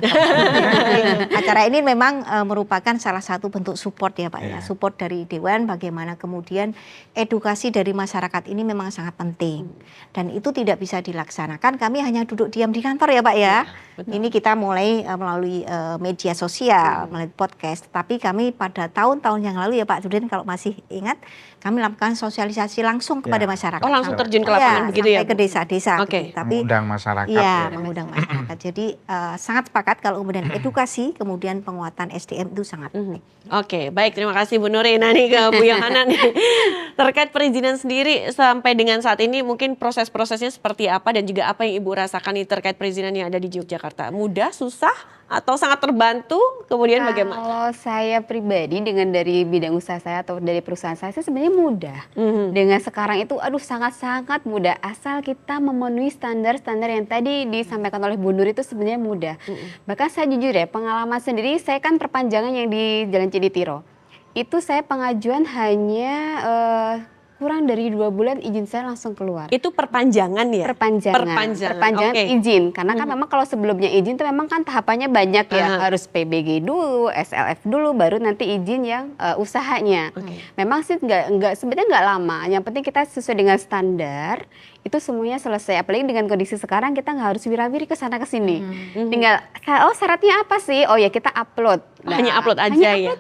Acara ini memang merupakan salah satu bentuk support ya Pak ya. Support dari Dewan bagaimana kemudian edukasi dari masyarakat ini memang sangat penting. Dan itu tidak bisa dilaksanakan kami hanya duduk diam di kantor ya Pak ya. Ini kita mulai melalui media sosial, melalui podcast. Tapi kami pada tahun-tahun yang lalu ya Pak Azrudin kalau masih ingat kami lakukan sosialisasi langsung kepada masyarakat. Oh langsung terjun ke lapangan begitu ya? Sampai ke desa-desa. Gitu. Tapi mengundang masyarakat. Iya, mengundang masyarakat. Jadi sangat sepakat kalau kemudian edukasi, kemudian penguatan SDM itu sangat penting. Oke, baik terima kasih Bu Nuri. Nah nih ke Bu Yohana nih. Terkait perizinan sendiri sampai dengan saat ini mungkin proses-prosesnya seperti apa dan juga apa yang Ibu rasakan nih terkait perizinan yang ada di Yogyakarta? Mudah, susah, atau sangat terbantu? Kemudian bagaimana? Kalau saya pribadi dengan dari bidang usaha saya atau dari perusahaan saya sebenarnya mudah. Dengan sekarang itu sangat-sangat mudah asal kita memenuhi standar-standar yang tadi disampaikan oleh Bu Nur itu sebenarnya mudah. Bahkan saya jujur ya, pengalaman sendiri saya kan perpanjangan yang di Jalan Ciditiro. Itu saya pengajuan hanya kurang dari 2 bulan izin saya langsung keluar. Itu perpanjangan ya? Perpanjangan izin. Karena kan memang kalau sebelumnya izin itu memang kan tahapannya banyak ya. Harus PBG dulu, SLF dulu, baru nanti izin yang usahanya. Memang sih sebenarnya nggak lama. Yang penting kita sesuai dengan standar. Itu semuanya selesai. Apalagi dengan kondisi sekarang kita nggak harus wira-wiri ke sana ke sini. Tinggal syaratnya apa sih? Oh ya kita upload. Nah, hanya upload aja ya.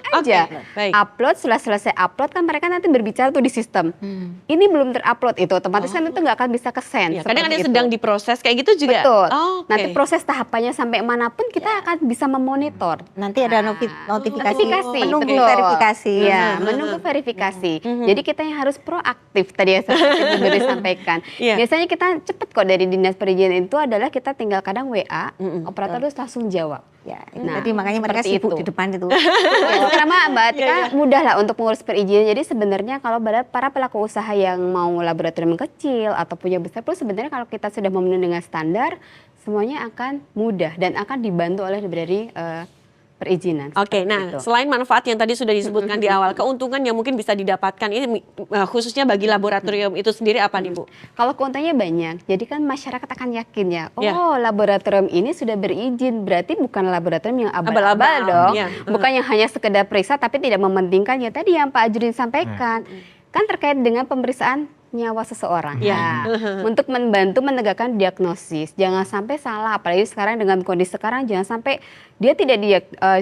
Upload setelah selesai upload kan mereka nanti berbicara tuh di sistem. Ini belum terupload itu otomatis kan itu nggak akan bisa ke-send. Kadang ada sedang diproses kayak gitu juga. Betul. Nanti proses tahapannya sampai manapun kita akan bisa memonitor. Nanti ada notifikasi menunggu betul. verifikasi. Ya, menunggu verifikasi. Jadi kita yang harus proaktif tadi ya seperti Bu sampaikan. Biasanya kita cepet kok dari dinas perizinan itu adalah kita tinggal kadang WA, operator terus langsung jawab. Ya, jadi makanya mereka sibuk di depan itu. Karena Mbak Tika mudah lah untuk mengurus perizinan. Jadi sebenarnya kalau para pelaku usaha yang mau laboratorium kecil atau punya besar pun sebenarnya kalau kita sudah memenuhi dengan standar semuanya akan mudah dan akan dibantu oleh dari perizinan. Oke, nah selain manfaat yang tadi sudah disebutkan di awal, keuntungan yang mungkin bisa didapatkan ini khususnya bagi laboratorium itu sendiri apa nih Bu? Kalau keuntungannya banyak, jadi kan masyarakat akan yakin ya, laboratorium ini sudah berizin, berarti bukan laboratorium yang abal-abal dong, bukan yang hanya sekedar periksa tapi tidak mementingkan ya tadi yang Pak Azrudin sampaikan, kan terkait dengan pemeriksaan nyawa seseorang. Untuk membantu menegakkan diagnosis. Jangan sampai salah, apalagi sekarang dengan kondisi sekarang jangan sampai dia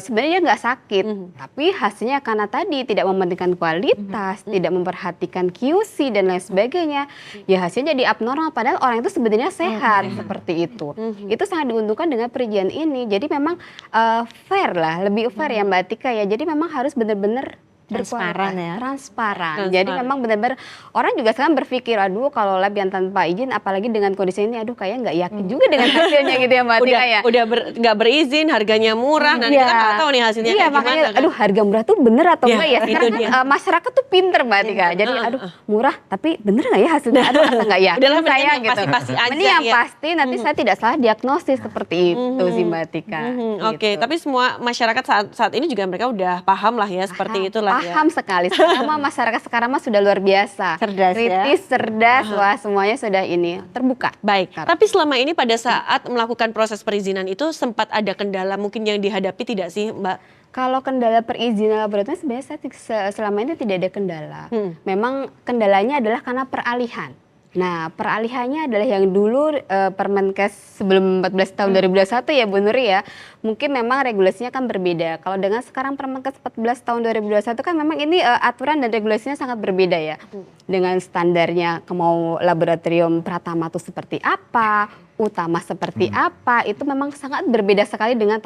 sebenarnya nggak sakit, tapi hasilnya karena tadi tidak mementingkan kualitas, tidak memperhatikan QC dan lain sebagainya, ya hasilnya jadi abnormal padahal orang itu sebenarnya sehat seperti itu. Itu sangat diuntungkan dengan perizinan ini. Jadi memang fair lah, lebih fair ya Mbak Tika ya. Jadi memang harus benar-benar Transparan ya. Transparan. Jadi memang benar-benar orang juga sekarang berpikir, aduh kalau lab yang tanpa izin, apalagi dengan kondisi ini, aduh kayaknya nggak yakin juga dengan hasilnya gitu ya Mbak Tika ya. Udah nggak berizin, harganya murah, nanti kita nggak tahu nih hasilnya kayak makanya, gimana. Kan? aduh harga murah tuh bener atau enggak ya? Sekarang itu kan, masyarakat tuh pinter Mbak Tika. Jadi aduh murah tapi bener nggak ya hasilnya? Aduh asa nggak yakin Udahlah, saya gitu. pasti-pasti aja Ini yang ya. pasti nanti saya tidak salah diagnosis seperti itu sih Mbak Tika. Oke, tapi semua masyarakat saat ini juga mereka udah paham lah ya, seperti itulah ya. Paham sekali. Sekarang mah masyarakat sekarang mah sudah luar biasa. Cerdas ya. Kritis, cerdas, wah semuanya sudah ini terbuka. Baik, tapi selama ini pada saat melakukan proses perizinan itu sempat ada kendala mungkin yang dihadapi tidak sih Mbak? Kalau kendala perizinan laboratorium sebenarnya selama ini tidak ada kendala. Memang kendalanya adalah karena peralihan. Nah, peralihannya adalah yang dulu Permenkes sebelum 14 tahun 2021 ya Bu Nuri ya. Mungkin memang regulasinya kan berbeda. Kalau dengan sekarang Permenkes 14 tahun 2021 kan memang ini aturan dan regulasinya sangat berbeda ya. Dengan standarnya mau laboratorium Pratama itu seperti apa, utama seperti apa, itu memang sangat berbeda sekali dengan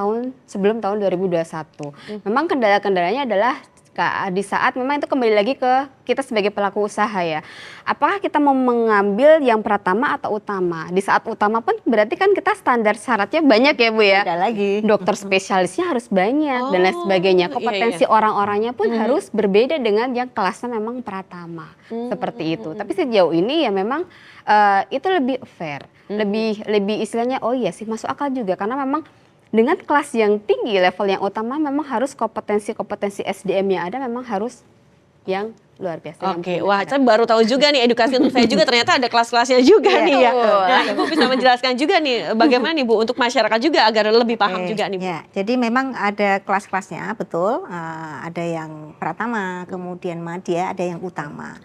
sebelum tahun 2021. Memang kendala-kendalanya adalah di saat memang itu kembali lagi ke kita sebagai pelaku usaha ya. Apakah kita mau mengambil yang Pratama atau utama? Di saat utama pun berarti kan kita standar syaratnya banyak ya Bu ya. Ada lagi. Dokter spesialisnya harus banyak dan lain sebagainya. Kompetensi orang-orangnya pun harus berbeda dengan yang kelasnya memang Pratama. Seperti itu. Tapi sejauh ini ya memang itu lebih fair. Lebih istilahnya oh iya sih masuk akal juga karena memang dengan kelas yang tinggi, level yang utama memang harus kompetensi SDM yang ada memang harus yang luar biasa. Oke, wah saya baru tahu juga nih edukasi untuk saya juga ternyata ada kelas-kelasnya juga nih ya. Nah, Ibu bisa menjelaskan juga nih bagaimana nih Bu untuk masyarakat juga agar lebih paham juga nih Bu. Ya, jadi memang ada kelas-kelasnya betul, ada yang Pratama, kemudian Madya, ada yang utama.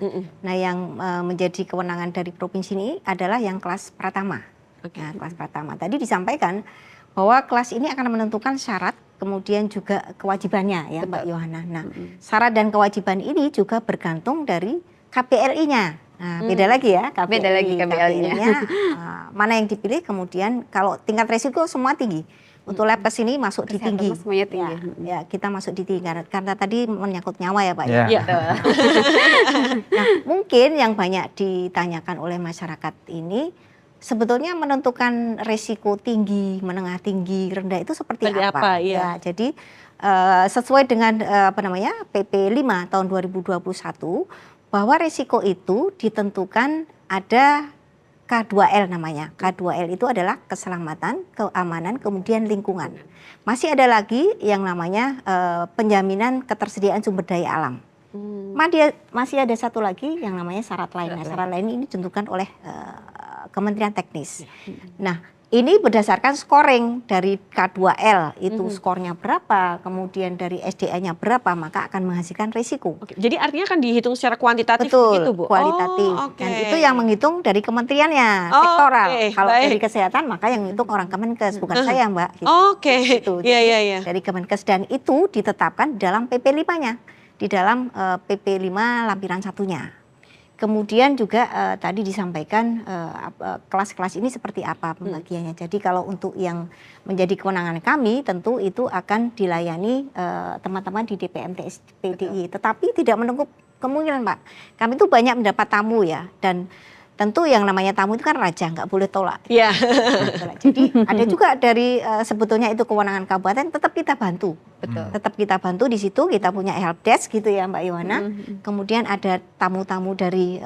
Nah, yang menjadi kewenangan dari provinsi ini adalah yang kelas Pratama. Nah, kelas Pratama tadi disampaikan bahwa kelas ini akan menentukan syarat kemudian juga kewajibannya ya Mbak Yohana. Nah, syarat dan kewajiban ini juga bergantung dari KPLI-nya. Nah, beda lagi ya Beda lagi KPLI-nya. Mana yang dipilih kemudian kalau tingkat resiko semua tinggi. Untuk lab ke sini masuk di tinggi. Semuanya tinggi. Ya, kita masuk di tinggi karena tadi menyangkut nyawa ya Pak. Ya. Ya. Nah, mungkin yang banyak ditanyakan oleh masyarakat ini sebetulnya menentukan resiko tinggi, menengah tinggi, rendah itu seperti apa? Iya. Ya, jadi sesuai dengan PP 5 tahun 2021 bahwa resiko itu ditentukan ada K2L namanya. K2L itu adalah keselamatan, keamanan, kemudian lingkungan. Masih ada lagi yang namanya penjaminan ketersediaan sumber daya alam. Masih ada satu lagi yang namanya syarat lain. Nah, syarat lain ini ditentukan oleh Kementerian Teknis. Nah, ini berdasarkan scoring dari K2L, itu skornya berapa, kemudian dari SDA-nya berapa, maka akan menghasilkan risiko. Oke, jadi artinya akan dihitung secara kuantitatif Betul, gitu Bu? kualitatif. Oh, Dan itu yang menghitung dari kementeriannya, sektoral. Kalau baik. dari kesehatan, maka yang menghitung orang Kemenkes, bukan saya Mbak. Gitu. Oke, Gitu. iya. Dari Kemenkes, dan itu ditetapkan di dalam PP 5-nya, di dalam PP 5 lampiran satunya. Kemudian juga tadi disampaikan kelas-kelas ini seperti apa pembagiannya. Jadi kalau untuk yang menjadi kewenangan kami tentu itu akan dilayani teman-teman di DPMTS PDI. Tetapi tidak menutup kemungkinan Pak. Kami itu banyak mendapat tamu ya, dan tentu yang namanya tamu itu kan raja, nggak boleh tolak. Iya. Jadi ada juga dari sebetulnya itu kewenangan kabupaten, tetap kita bantu. Betul. Tetap kita bantu di situ, kita punya help desk gitu ya Mbak Yohana. Kemudian ada tamu-tamu dari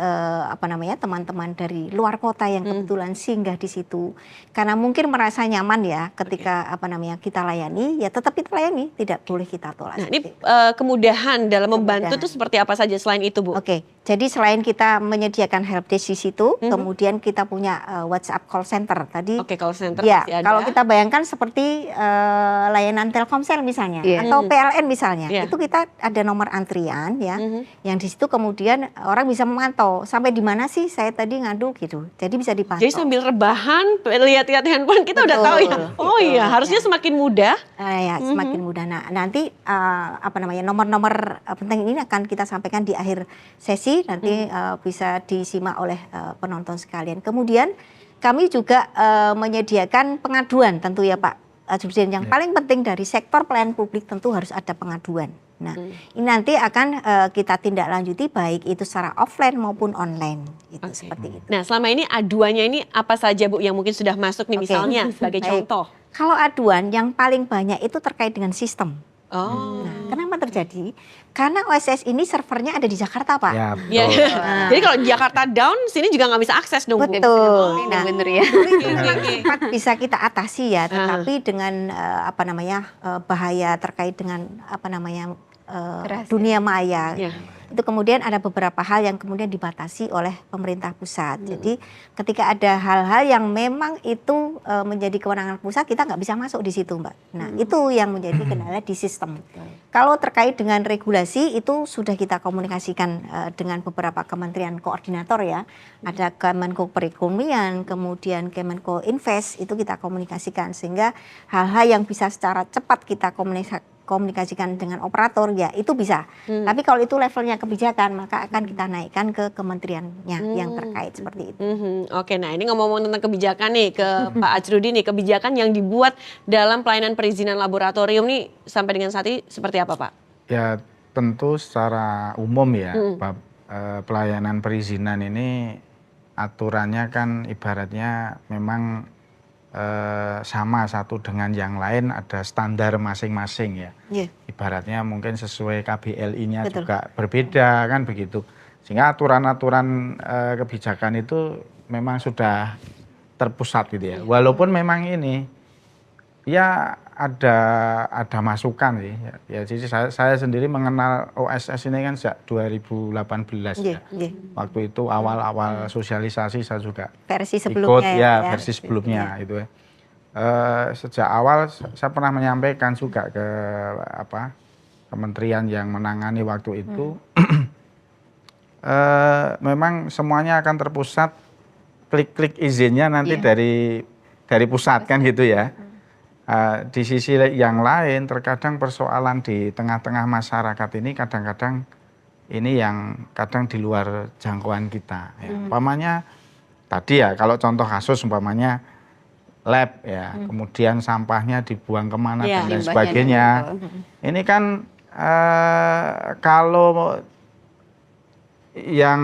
teman-teman dari luar kota yang kebetulan singgah di situ. Karena mungkin merasa nyaman ya ketika kita layani, ya tetap kita layani, tidak boleh kita tolak. Nah, ini kemudahan dalam membantu itu seperti apa saja selain itu Bu? Oke, jadi selain kita menyediakan help desk di situ, kemudian kita punya WhatsApp call center tadi. Oke, call center Ya, masih ada. kalau kita bayangkan seperti layanan Telkomsel misalnya, atau PLN misalnya, itu kita ada nomor antrian ya, yang di situ kemudian orang bisa memantau sampai di mana sih saya tadi ngadu gitu. Jadi bisa dipantau. Jadi sambil rebahan, lihat-lihat handphone kita udah tahu ya. Oh iya, harusnya semakin mudah. Ya, semakin mudah. Nah, nanti nomor-nomor penting ini akan kita sampaikan di akhir sesi, nanti bisa disimak oleh penonton sekalian. Kemudian kami juga menyediakan pengaduan tentu ya Pak. Jurgen, yang paling penting dari sektor pelayanan publik tentu harus ada pengaduan. Nah, ini nanti akan kita tindak lanjuti baik itu secara offline maupun online, itu seperti itu. Nah, selama ini aduannya ini apa saja Bu yang mungkin sudah masuk nih misalnya sebagai contoh? Kalau aduan yang paling banyak itu terkait dengan sistem. Oh. Nah, kenapa terjadi? Karena OSS ini servernya ada di Jakarta, Pak. Ya, Ya. Jadi kalau di Jakarta down, sini juga nggak bisa akses dong, Bu. Betul. Nah, bener ya. Cepat bisa kita atasi ya, tetapi dengan bahaya terkait dengan dunia maya. Itu kemudian ada beberapa hal yang kemudian dibatasi oleh pemerintah pusat. Jadi ketika ada hal-hal yang memang itu menjadi kewenangan pusat, kita nggak bisa masuk di situ, Mbak. Nah, itu yang menjadi kendala di sistem. Kalau terkait dengan regulasi itu sudah kita komunikasikan dengan beberapa kementerian koordinator ya. Ada Kemenko Perekonomian, kemudian Kemenko Invest, itu kita komunikasikan sehingga hal-hal yang bisa secara cepat kita komunikasikan dengan operator ya itu bisa. Tapi kalau itu levelnya kebijakan maka akan kita naikkan ke kementeriannya yang terkait seperti itu. Oke, nah ini ngomong-ngomong tentang kebijakan nih ke Pak Ajrudin nih, kebijakan yang dibuat dalam pelayanan perizinan laboratorium nih sampai dengan saat ini seperti apa Pak? Ya tentu secara umum ya pelayanan perizinan ini aturannya kan ibaratnya memang sama satu dengan yang lain, ada standar masing-masing ya. Ibaratnya mungkin sesuai KBLI-nya juga berbeda kan begitu. Sehingga aturan-aturan kebijakan itu memang sudah terpusat gitu ya. Walaupun memang ini ya ada masukan sih. Ya jadi saya sendiri mengenal OSS ini kan sejak 2018 ya. Waktu itu awal-awal sosialisasi saya juga versi sebelumnya versi sebelumnya itu ya. Sejak awal saya pernah menyampaikan juga ke kementerian yang menangani waktu itu memang semuanya akan terpusat, klik-klik izinnya nanti dari pusat kan gitu ya. Di sisi yang lain terkadang persoalan di tengah-tengah masyarakat ini kadang-kadang ini yang kadang di luar jangkauan kita ya. Umpamanya tadi ya kalau contoh kasus umpamanya lab ya, kemudian sampahnya dibuang kemana dan lain sebagainya. Ini kan kalau yang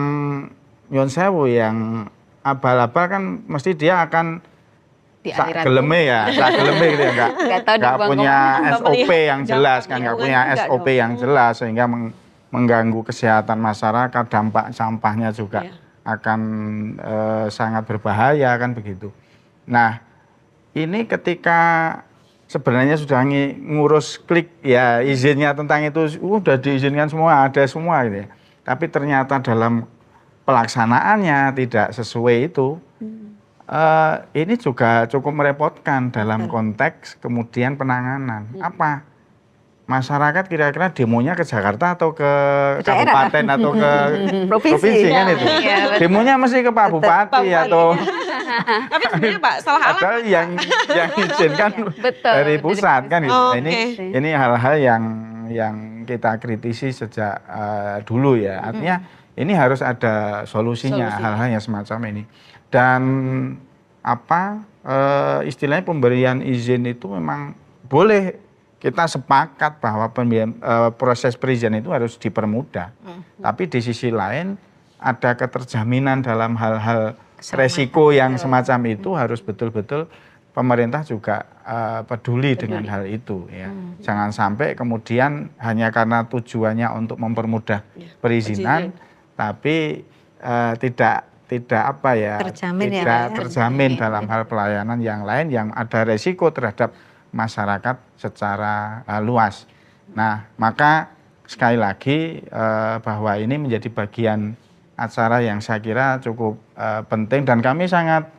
Nyon Sewu yang abal-abal kan mesti dia akan geleme ya, gitu ya, nggak punya SOP yang jelas kan, nggak punya SOP yang jelas sehingga mengganggu kesehatan masyarakat, dampak sampahnya juga akan sangat berbahaya kan begitu. Nah ini ketika sebenarnya sudah ngurus klik ya izinnya tentang itu udah diizinkan semua, ada semua gitu ya. Tapi ternyata dalam pelaksanaannya tidak sesuai itu. Ini juga cukup merepotkan dalam konteks kemudian penanganan. Apa? Masyarakat kira-kira demonya ke Jakarta atau ke kabupaten atau ke provinsi kan itu. Demonya mesti ke Pak Bupati atau tapi sebenarnya Pak salah alamat. Padahal yang izinkan dari pusat kan itu. Ini hal-hal yang kita kritisi sejak dulu ya. Artinya ini harus ada solusinya hal-hal yang semacam ini. Dan istilahnya pemberian izin itu memang boleh, kita sepakat bahwa proses perizinan itu harus dipermudah. Tapi di sisi lain ada keterjaminan dalam hal-hal resiko yang semacam itu harus betul-betul pemerintah juga peduli dengan hal itu ya. Jangan sampai kemudian hanya karena tujuannya untuk mempermudah perizinan tapi tidak terjamin dalam hal pelayanan yang lain yang ada resiko terhadap masyarakat secara luas. Nah, maka sekali lagi bahwa ini menjadi bagian acara yang saya kira cukup penting dan kami sangat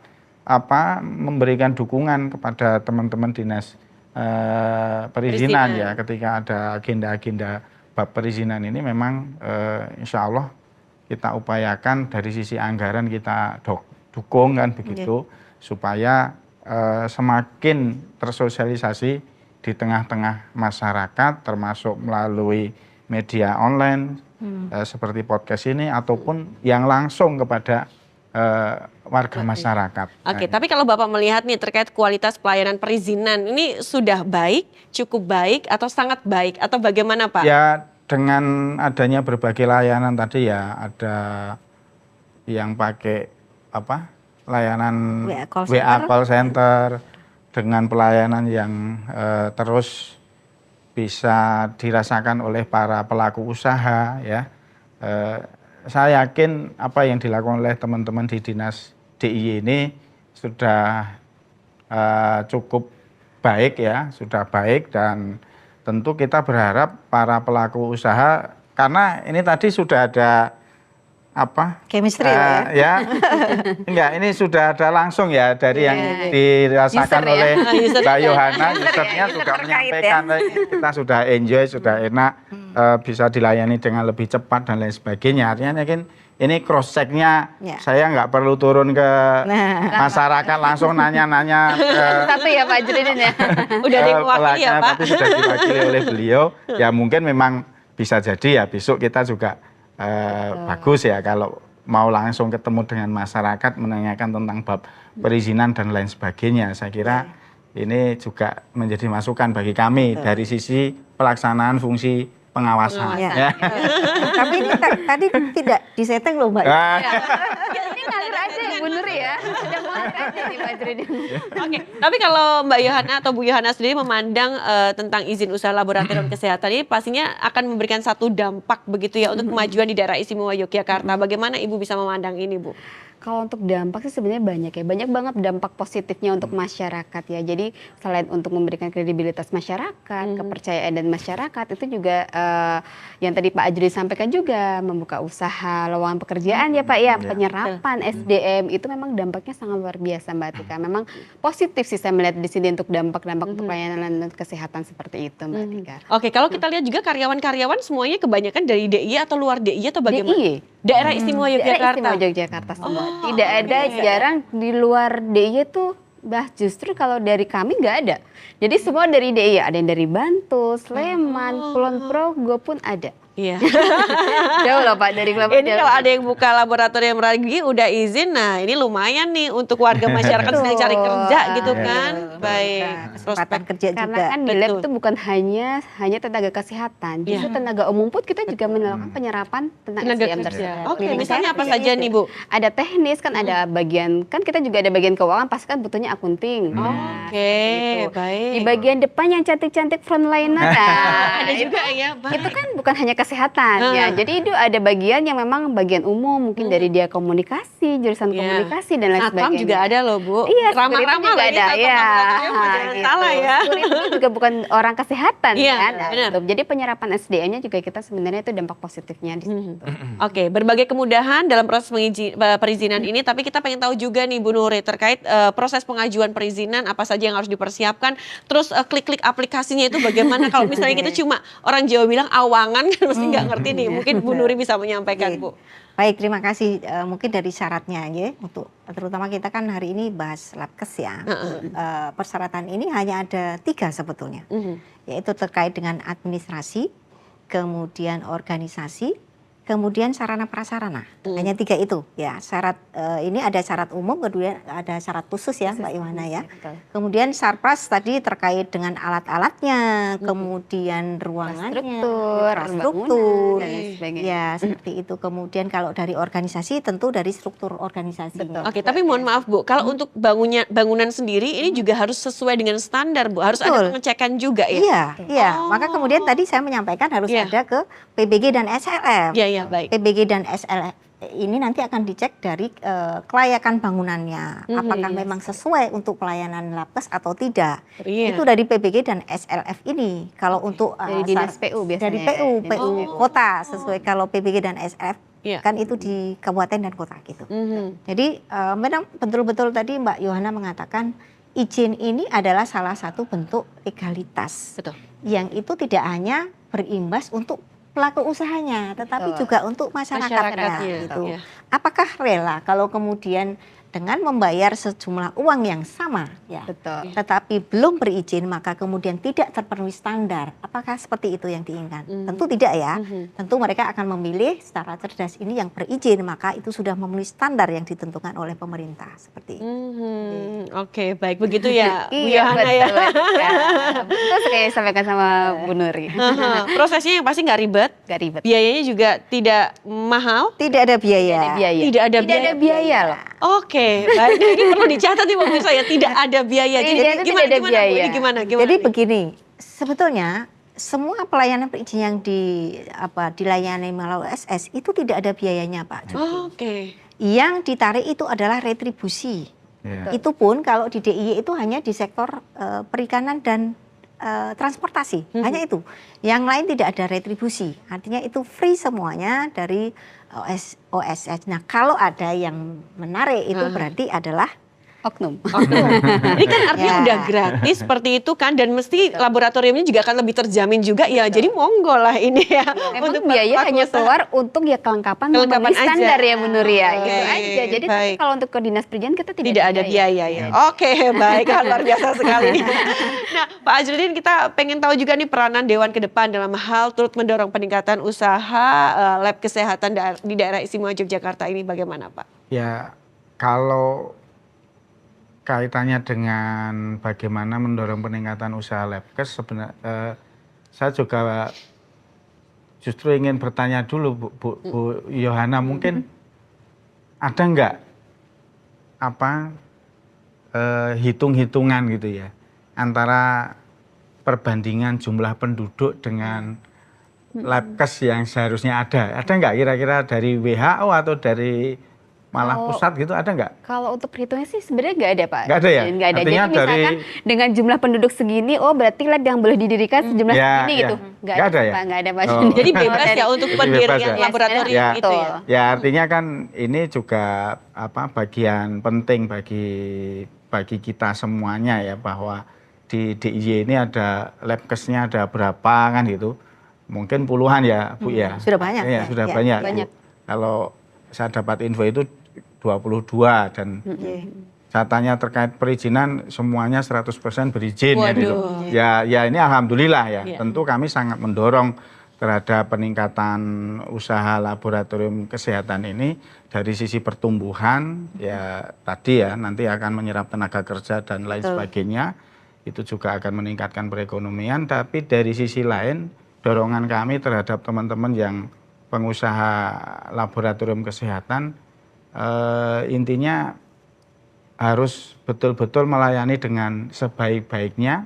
memberikan dukungan kepada teman-teman dinas perizinan ya ketika ada agenda-agenda bab perizinan ini memang insya Allah kita upayakan dari sisi anggaran kita dukung kan begitu supaya semakin tersosialisasi di tengah-tengah masyarakat termasuk melalui media online seperti podcast ini ataupun yang langsung kepada warga masyarakat. Oke, tapi kalau Bapak melihat nih terkait kualitas pelayanan perizinan, ini sudah baik, cukup baik, atau sangat baik, atau bagaimana Pak? Ya, dengan adanya berbagai layanan tadi ya, ada yang pakai layanan WA call center dengan pelayanan yang terus bisa dirasakan oleh para pelaku usaha ya. Saya yakin apa yang dilakukan oleh teman-teman di Dinas DIY ini sudah cukup baik ya, sudah baik, dan tentu kita berharap para pelaku usaha, karena ini tadi sudah ada chemistry ya. Enggak, ini sudah ada langsung ya dari yang dirasakan oleh Mbak Yohana, usernya juga menyampaikan kita sudah enjoy, sudah enak, bisa dilayani dengan lebih cepat dan lain sebagainya. Artinya mungkin ini cross checknya saya nggak perlu turun ke masyarakat langsung nanya-nanya satu ya Pak Ajrudin ya. Udah diwakili ya Pak. Tapi sudah diwakili oleh beliau. Ya mungkin memang bisa jadi ya besok kita juga bagus ya kalau mau langsung ketemu dengan masyarakat menanyakan tentang bab perizinan dan lain sebagainya. Saya kira ini juga menjadi masukan bagi kami dari sisi pelaksanaan fungsi pengawasan. Ya. Tapi ini tadi tidak disetting loh Mbak. Ini ngalir aja ya Bu Nuri ya. Sudah mulai aja nih Pak Ajrudin. Oke, tapi kalau Mbak Yohana atau Bu Yohana sendiri memandang tentang izin usaha laboratorium kesehatan ini pastinya akan memberikan satu dampak begitu ya untuk kemajuan di daerah istimewa Yogyakarta. Bagaimana Ibu bisa memandang ini Bu? Kalau untuk dampak sih sebenarnya banyak ya, banyak banget dampak positifnya untuk masyarakat ya. Jadi selain untuk memberikan kredibilitas masyarakat, kepercayaan dan masyarakat, itu juga yang tadi Pak Ajrudin sampaikan juga membuka usaha, lowongan pekerjaan ya Pak ya, penyerapan SDM itu memang dampaknya sangat luar biasa Mbak Tika. Memang positif sih saya melihat di sini untuk dampak-dampak untuk pelayanan kesehatan seperti itu Mbak Tika. Oke, kalau kita lihat juga karyawan-karyawan semuanya kebanyakan dari DIY atau luar DIY atau bagaimana? DIY. Daerah istimewa Yogyakarta. Daerah istimewa Yogyakarta semua. Tidak ada, jarang di luar DIY tuh, justru kalau dari kami nggak ada. Jadi semua dari DIY, ada yang dari Bantul, Sleman, Kulon Progo pun ada. Iya. Jauh loh Pak dari Kelapa. Ini kalau ada yang buka laboratorium lagi udah izin, nah ini lumayan nih untuk warga masyarakat sedang cari kerja gitu kan. Baik. Kesempatan kerja juga. Karena kan di lab itu bukan hanya tenaga kesehatan, justru tenaga umum pun kita juga melakukan penyerapan tentang SDM tersebut. Oke, misalnya apa saja nih Bu? Ada teknis kan, ada bagian, kan kita juga ada bagian keuangan, pasti kan butuhnya akunting. Oke, baik. Di bagian depan yang cantik-cantik frontliner, ada juga ya. Itu kan bukan hanya kesehatan ya. Jadi itu ada bagian yang memang bagian umum, mungkin dari dia komunikasi, jurusan komunikasi dan lain sebagainya. Satpam juga ada loh Bu. Iya, ramah-ramah juga ada. Ya, gitu. Salah ya. Itu juga bukan orang kesehatan kan. Benar. Jadi penyerapan SDM-nya juga kita sebenarnya itu dampak positifnya di situ. Oke, berbagai kemudahan dalam proses perizinan ini, tapi kita pengen tahu juga nih Bu Nuri terkait proses pengajuan perizinan apa saja yang harus dipersiapkan. Terus klik-klik aplikasinya itu bagaimana? Kalau misalnya kita cuma orang Jawa bilang awangan kan mesti nggak ngerti nih. Mungkin Bu Nuri bisa menyampaikan Bu. Baik, terima kasih. Mungkin dari syaratnya ya, untuk terutama kita kan hari ini bahas Labkes ya. Persyaratan ini hanya ada 3 sebetulnya, yaitu terkait dengan administrasi, kemudian organisasi, kemudian sarana prasarana. Hanya 3 itu ya. Syarat ini ada syarat umum, kemudian ada syarat khusus ya Mbak Yohana ya. Kemudian Sarpras tadi terkait dengan alat-alatnya, kemudian ruangannya, infrastruktur, ya seperti itu. Kemudian kalau dari organisasi tentu dari struktur organisasi. Oke, tapi mohon maaf Bu, kalau untuk bangunan sendiri ini juga harus sesuai dengan standar Bu. Harus ada pengecekan juga ya. Iya. Maka kemudian tadi saya menyampaikan harus ada ke PBG dan SLF. Iya, baik. PBG dan SLF ini nanti akan dicek dari kelayakan bangunannya, apakah memang sesuai untuk pelayanan Labkes atau tidak. Itu dari PBG dan SLF ini. Kalau untuk dari dinas PU biasanya. Dari PU kota sesuai. Kalau PBG dan SLF kan itu di kabupaten dan kota gitu. Jadi memang betul-betul tadi Mbak Yohana mengatakan izin ini adalah salah satu bentuk legalitas. Betul. Yang itu tidak hanya berimbas untuk pelaku usahanya, tetapi juga untuk masyarakatnya gitu. Apakah rela kalau kemudian dengan membayar sejumlah uang yang sama, ya. Betul. Tetapi belum berizin, maka kemudian tidak terpenuhi standar. Apakah seperti itu yang diinginkan? Tentu tidak ya. Tentu mereka akan memilih secara cerdas ini yang berizin, maka itu sudah memenuhi standar yang ditentukan oleh pemerintah seperti itu. Oke, baik begitu ya, Bu Iya, Yohana betul. ya. Betul sekali yang disampaikan sama Bu Nuri. Prosesnya yang pasti nggak ribet, Gak ribet. biayanya juga tidak mahal. Tidak ada biaya. Tidak ada biaya loh. Oke, baik. Ini perlu dicatat nih pemirsa ya, tidak ada biaya. Tidak, Jadi itu gimana, tidak ada gimana Bu? biaya. Ini gimana? Jadi nih? begini, sebetulnya semua pelayanan perizinan yang dilayani melalui OSS itu tidak ada biayanya, Pak. Oke. Yang ditarik itu adalah retribusi. Ya. Itu pun kalau di DIY itu hanya di sektor perikanan dan transportasi, hanya itu. Yang lain tidak ada retribusi, artinya itu free semuanya dari OSS. Nah, kalau ada yang menarik itu berarti adalah Oknum. Ini kan artinya Ya. udah gratis seperti itu kan, dan mesti laboratoriumnya juga akan lebih terjamin juga ya. Jadi monggo lah ini ya. Memang untuk biaya pelaku hanya usaha. keluar untuk ya kelengkapan Kelengkapan memenuhi standar aja. ya Bu Nuri ya, gitu Oke, aja. Jadi tapi baik. kalau untuk ke dinas perizinan kita Tidak ada biaya ya. Oke, baik, luar biasa sekali nih. Nah, Pak Ajrudin, kita pengen tahu juga nih peranan Dewan ke depan dalam hal turut mendorong peningkatan usaha lab kesehatan di daerah istimewa Yogyakarta ini bagaimana, Pak? Ya, kalau kaitannya dengan bagaimana mendorong peningkatan usaha Labkes, sebenarnya saya juga justru ingin bertanya dulu Bu Yohana, mungkin ada nggak hitung-hitungan gitu ya antara perbandingan jumlah penduduk dengan Labkes yang seharusnya ada nggak kira-kira dari WHO atau dari malah pusat gitu, ada nggak? Kalau untuk perhitungannya sih sebenarnya nggak ada Pak. Nggak ada ya? Nggak ada. Artinya Jadi misalkan dengan jumlah penduduk segini, oh berarti lab yang boleh didirikan sejumlah Ya, segini ya. gitu. Nggak ada ya? Pak, nggak ada Pak. Oh. Jadi bebas ya untuk Jadi pendirian bebas ya? laboratorium Ya. itu ya. Ya, artinya kan ini juga bagian penting bagi kita semuanya ya, bahwa di DIY ini ada Labkesnya ada berapa kan gitu. Mungkin puluhan ya, Bu ya. Sudah banyak Ya, ya? sudah Ya, banyak. banyak. Bu. Kalau saya dapat info itu 22 dan saya tanya terkait perizinan semuanya 100% berizin ya gitu. Waduh. Ya ini alhamdulillah ya. Iya. Tentu kami sangat mendorong terhadap peningkatan usaha laboratorium kesehatan ini dari sisi pertumbuhan ya, tadi ya nanti akan menyerap tenaga kerja dan lain sebagainya. Itu juga akan meningkatkan perekonomian, tapi dari sisi lain dorongan kami terhadap teman-teman yang pengusaha laboratorium kesehatan intinya harus betul-betul melayani dengan sebaik-baiknya,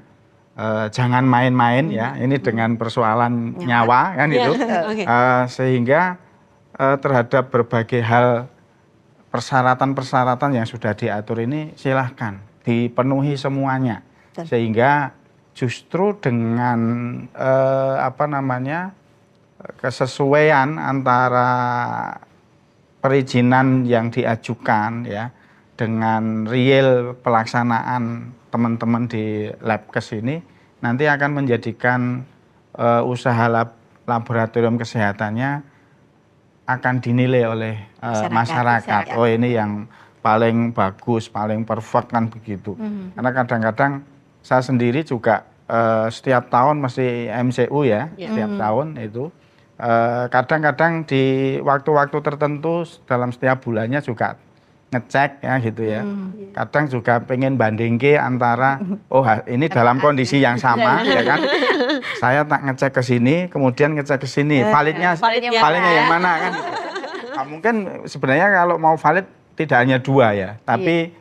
jangan main-main ya, ini dengan persoalan nyawa kan Ya, itu, oke. sehingga terhadap berbagai hal persyaratan-persyaratan yang sudah diatur ini silahkan dipenuhi semuanya, sehingga justru dengan kesesuaian antara perizinan yang diajukan ya dengan real pelaksanaan teman-teman di Labkes ini nanti akan menjadikan usaha laboratorium kesehatannya akan dinilai oleh masyarakat. Oh ini yang paling bagus, paling perfect kan begitu. Karena kadang-kadang saya sendiri juga setiap tahun mesti MCU ya, setiap tahun itu. Kadang-kadang di waktu-waktu tertentu dalam setiap bulannya juga ngecek ya gitu ya. Kadang juga pengen bandingke antara ini dalam kondisi yang sama ya kan. Saya tak ngecek ke sini, kemudian ngecek ke sini. Validnya yang mana kan. Nah, mungkin sebenarnya kalau mau valid tidak hanya 2 ya, tapi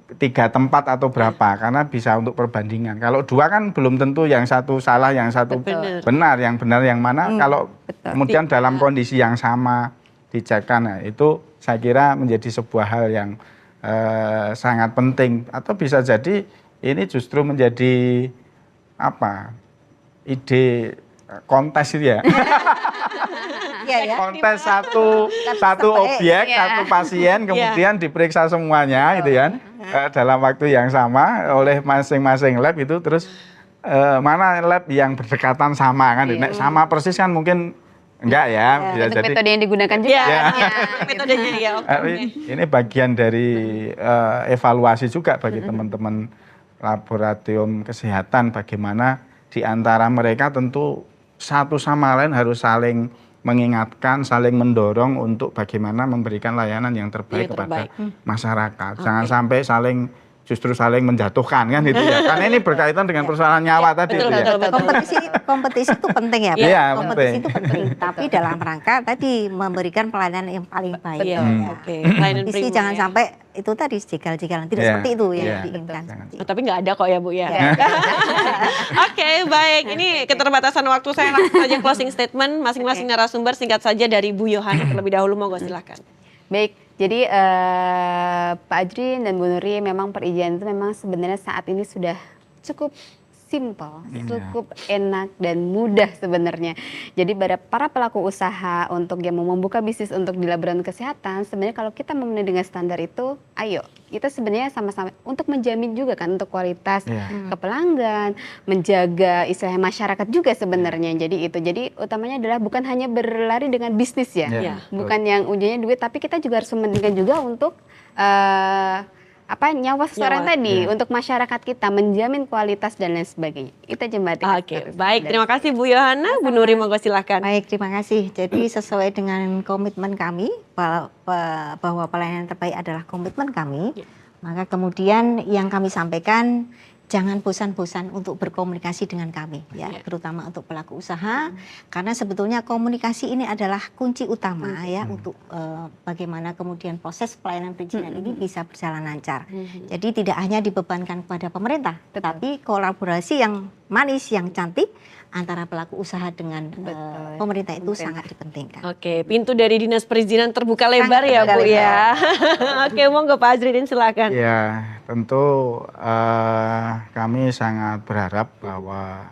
3 tempat atau berapa, karena bisa untuk perbandingan. Kalau 2 kan belum tentu yang satu salah, yang satu benar, yang benar yang mana. Kalau kemudian dalam kondisi yang sama dicekkan, nah, itu saya kira menjadi sebuah hal yang sangat penting. Atau bisa jadi ini justru menjadi ide kontes itu ya. Kontes satu objek, satu pasien, kemudian diperiksa semuanya gitu kan. Dalam waktu yang sama oleh masing-masing lab itu, terus mana lab yang berdekatan sama kan. Nek sama persis kan mungkin Enggak ya, bisa Untuk jadi metode yang digunakan juga. Iya, Ya. metodenya ya. Oke. ini bagian dari evaluasi juga bagi teman-teman laboratorium kesehatan, bagaimana di antara mereka tentu satu sama lain harus saling mengingatkan, saling mendorong untuk bagaimana memberikan layanan yang terbaik kepada masyarakat. Jangan sampai justru saling menjatuhkan kan itu ya. Karena ini berkaitan dengan persoalan nyawa tadi itu ya. Kompetisi itu penting ya, Pak. Iya, Kompetisi itu penting, tapi dalam rangka tadi memberikan pelayanan yang paling baik. Iya, Ya. oke. Pelayanan Kompetisi prima jangan ya. sampai itu tadi jegal-jegalan, tidak Iya, seperti itu iya, yang diinginkan. betul. Oh, tapi nggak ada kok ya Bu ya. Iya. Oke, baik. Ini keterbatasan waktu, saya langsung saja closing statement masing-masing narasumber singkat saja dari Bu Yohana terlebih dahulu, monggo silakan. Baik, jadi Pak Ajrin dan Bu Nuri, memang perizinan itu memang sebenarnya saat ini sudah cukup simple, cukup enak dan mudah sebenarnya. Jadi para pelaku usaha untuk yang mau membuka bisnis untuk di laboratorium kesehatan, sebenarnya kalau kita memenuhi dengan standar itu, ayo kita sebenarnya sama-sama untuk menjamin juga kan untuk kualitas ke pelanggan, menjaga istilahnya masyarakat juga sebenarnya. Jadi utamanya adalah bukan hanya berlari dengan bisnis ya, bukan yang ujungnya duit, tapi kita juga harus mementingkan juga untuk nyawa seseorang tadi, untuk masyarakat kita, menjamin kualitas dan lain sebagainya. Kita jembati. Oke, baik. Terima kasih Bu Yohana. Bu Nuri, monggo silakan. Baik, terima kasih. Jadi sesuai dengan komitmen kami bahwa pelayanan terbaik adalah komitmen kami, maka kemudian yang kami sampaikan, jangan bosan-bosan untuk berkomunikasi dengan kami, ya, terutama untuk pelaku usaha, karena sebetulnya komunikasi ini adalah kunci utama ya untuk bagaimana kemudian proses pelayanan perizinan ini bisa berjalan lancar. Jadi tidak hanya dibebankan kepada pemerintah, tetapi kolaborasi yang manis, yang cantik antara pelaku usaha dengan pemerintah itu sangat dipentingkan. Oke, pintu dari Dinas Perizinan terbuka lebar ya Bu ya. Oke, monggo Pak Ajrin silakan. Ya, tentu kami sangat berharap bahwa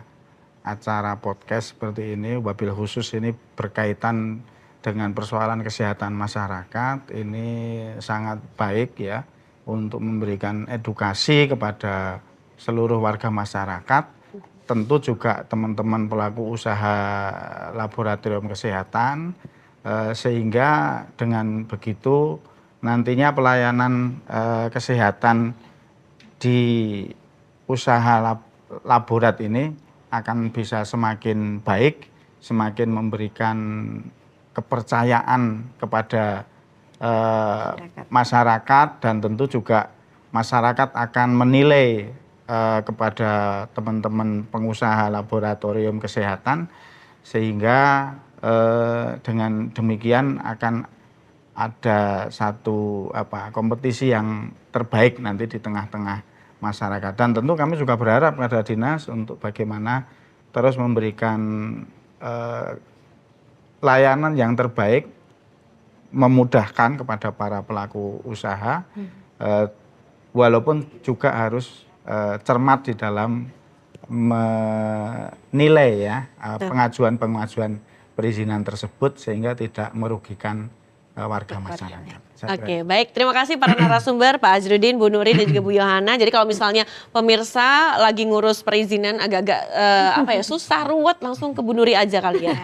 acara podcast seperti ini, wabil khusus ini berkaitan dengan persoalan kesehatan masyarakat, ini sangat baik ya untuk memberikan edukasi kepada seluruh warga masyarakat. Tentu juga teman-teman pelaku usaha laboratorium kesehatan, sehingga dengan begitu nantinya pelayanan kesehatan di usaha laborat ini akan bisa semakin baik, semakin memberikan kepercayaan kepada masyarakat, dan tentu juga masyarakat akan menilai kepada teman-teman pengusaha laboratorium kesehatan, sehingga dengan demikian akan ada satu kompetisi yang terbaik nanti di tengah-tengah masyarakat. Dan tentu kami juga berharap pada dinas untuk bagaimana terus memberikan layanan yang terbaik, memudahkan kepada para pelaku usaha, walaupun juga harus cermat di dalam menilai ya pengajuan perizinan tersebut sehingga tidak merugikan warga masyarakat. Oke, baik. Terima kasih para narasumber, Pak Ajrudin, Bu Nuri, dan juga Bu Yohana. Jadi kalau misalnya pemirsa lagi ngurus perizinan agak-agak susah, ruwet, langsung ke Bu Nuri aja kali ya.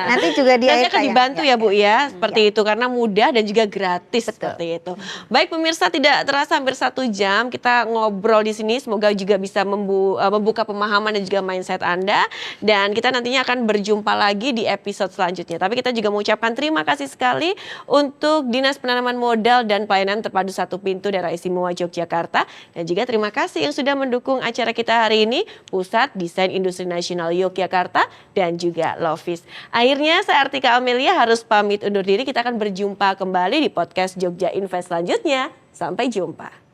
Nanti juga dia Nanti akan dibantu ya Bu ya, seperti itu, karena mudah dan juga gratis. Seperti itu. Baik pemirsa, tidak terasa hampir 1 jam kita ngobrol di sini. Semoga juga bisa membuka pemahaman dan juga mindset Anda. Dan kita nantinya akan berjumpa lagi di episode selanjutnya. Tapi kita juga mengucapkan terima kasih sekali untuk Dinas Penanaman Modal dan Pelayanan Terpadu Satu Pintu Daerah Istimewa Yogyakarta. Dan juga terima kasih yang sudah mendukung acara kita hari ini, Pusat Desain Industri Nasional Yogyakarta dan juga Lovis. Akhirnya saya Artika Amelia harus pamit undur diri. Kita akan berjumpa kembali di podcast Jogja Invest selanjutnya. Sampai jumpa.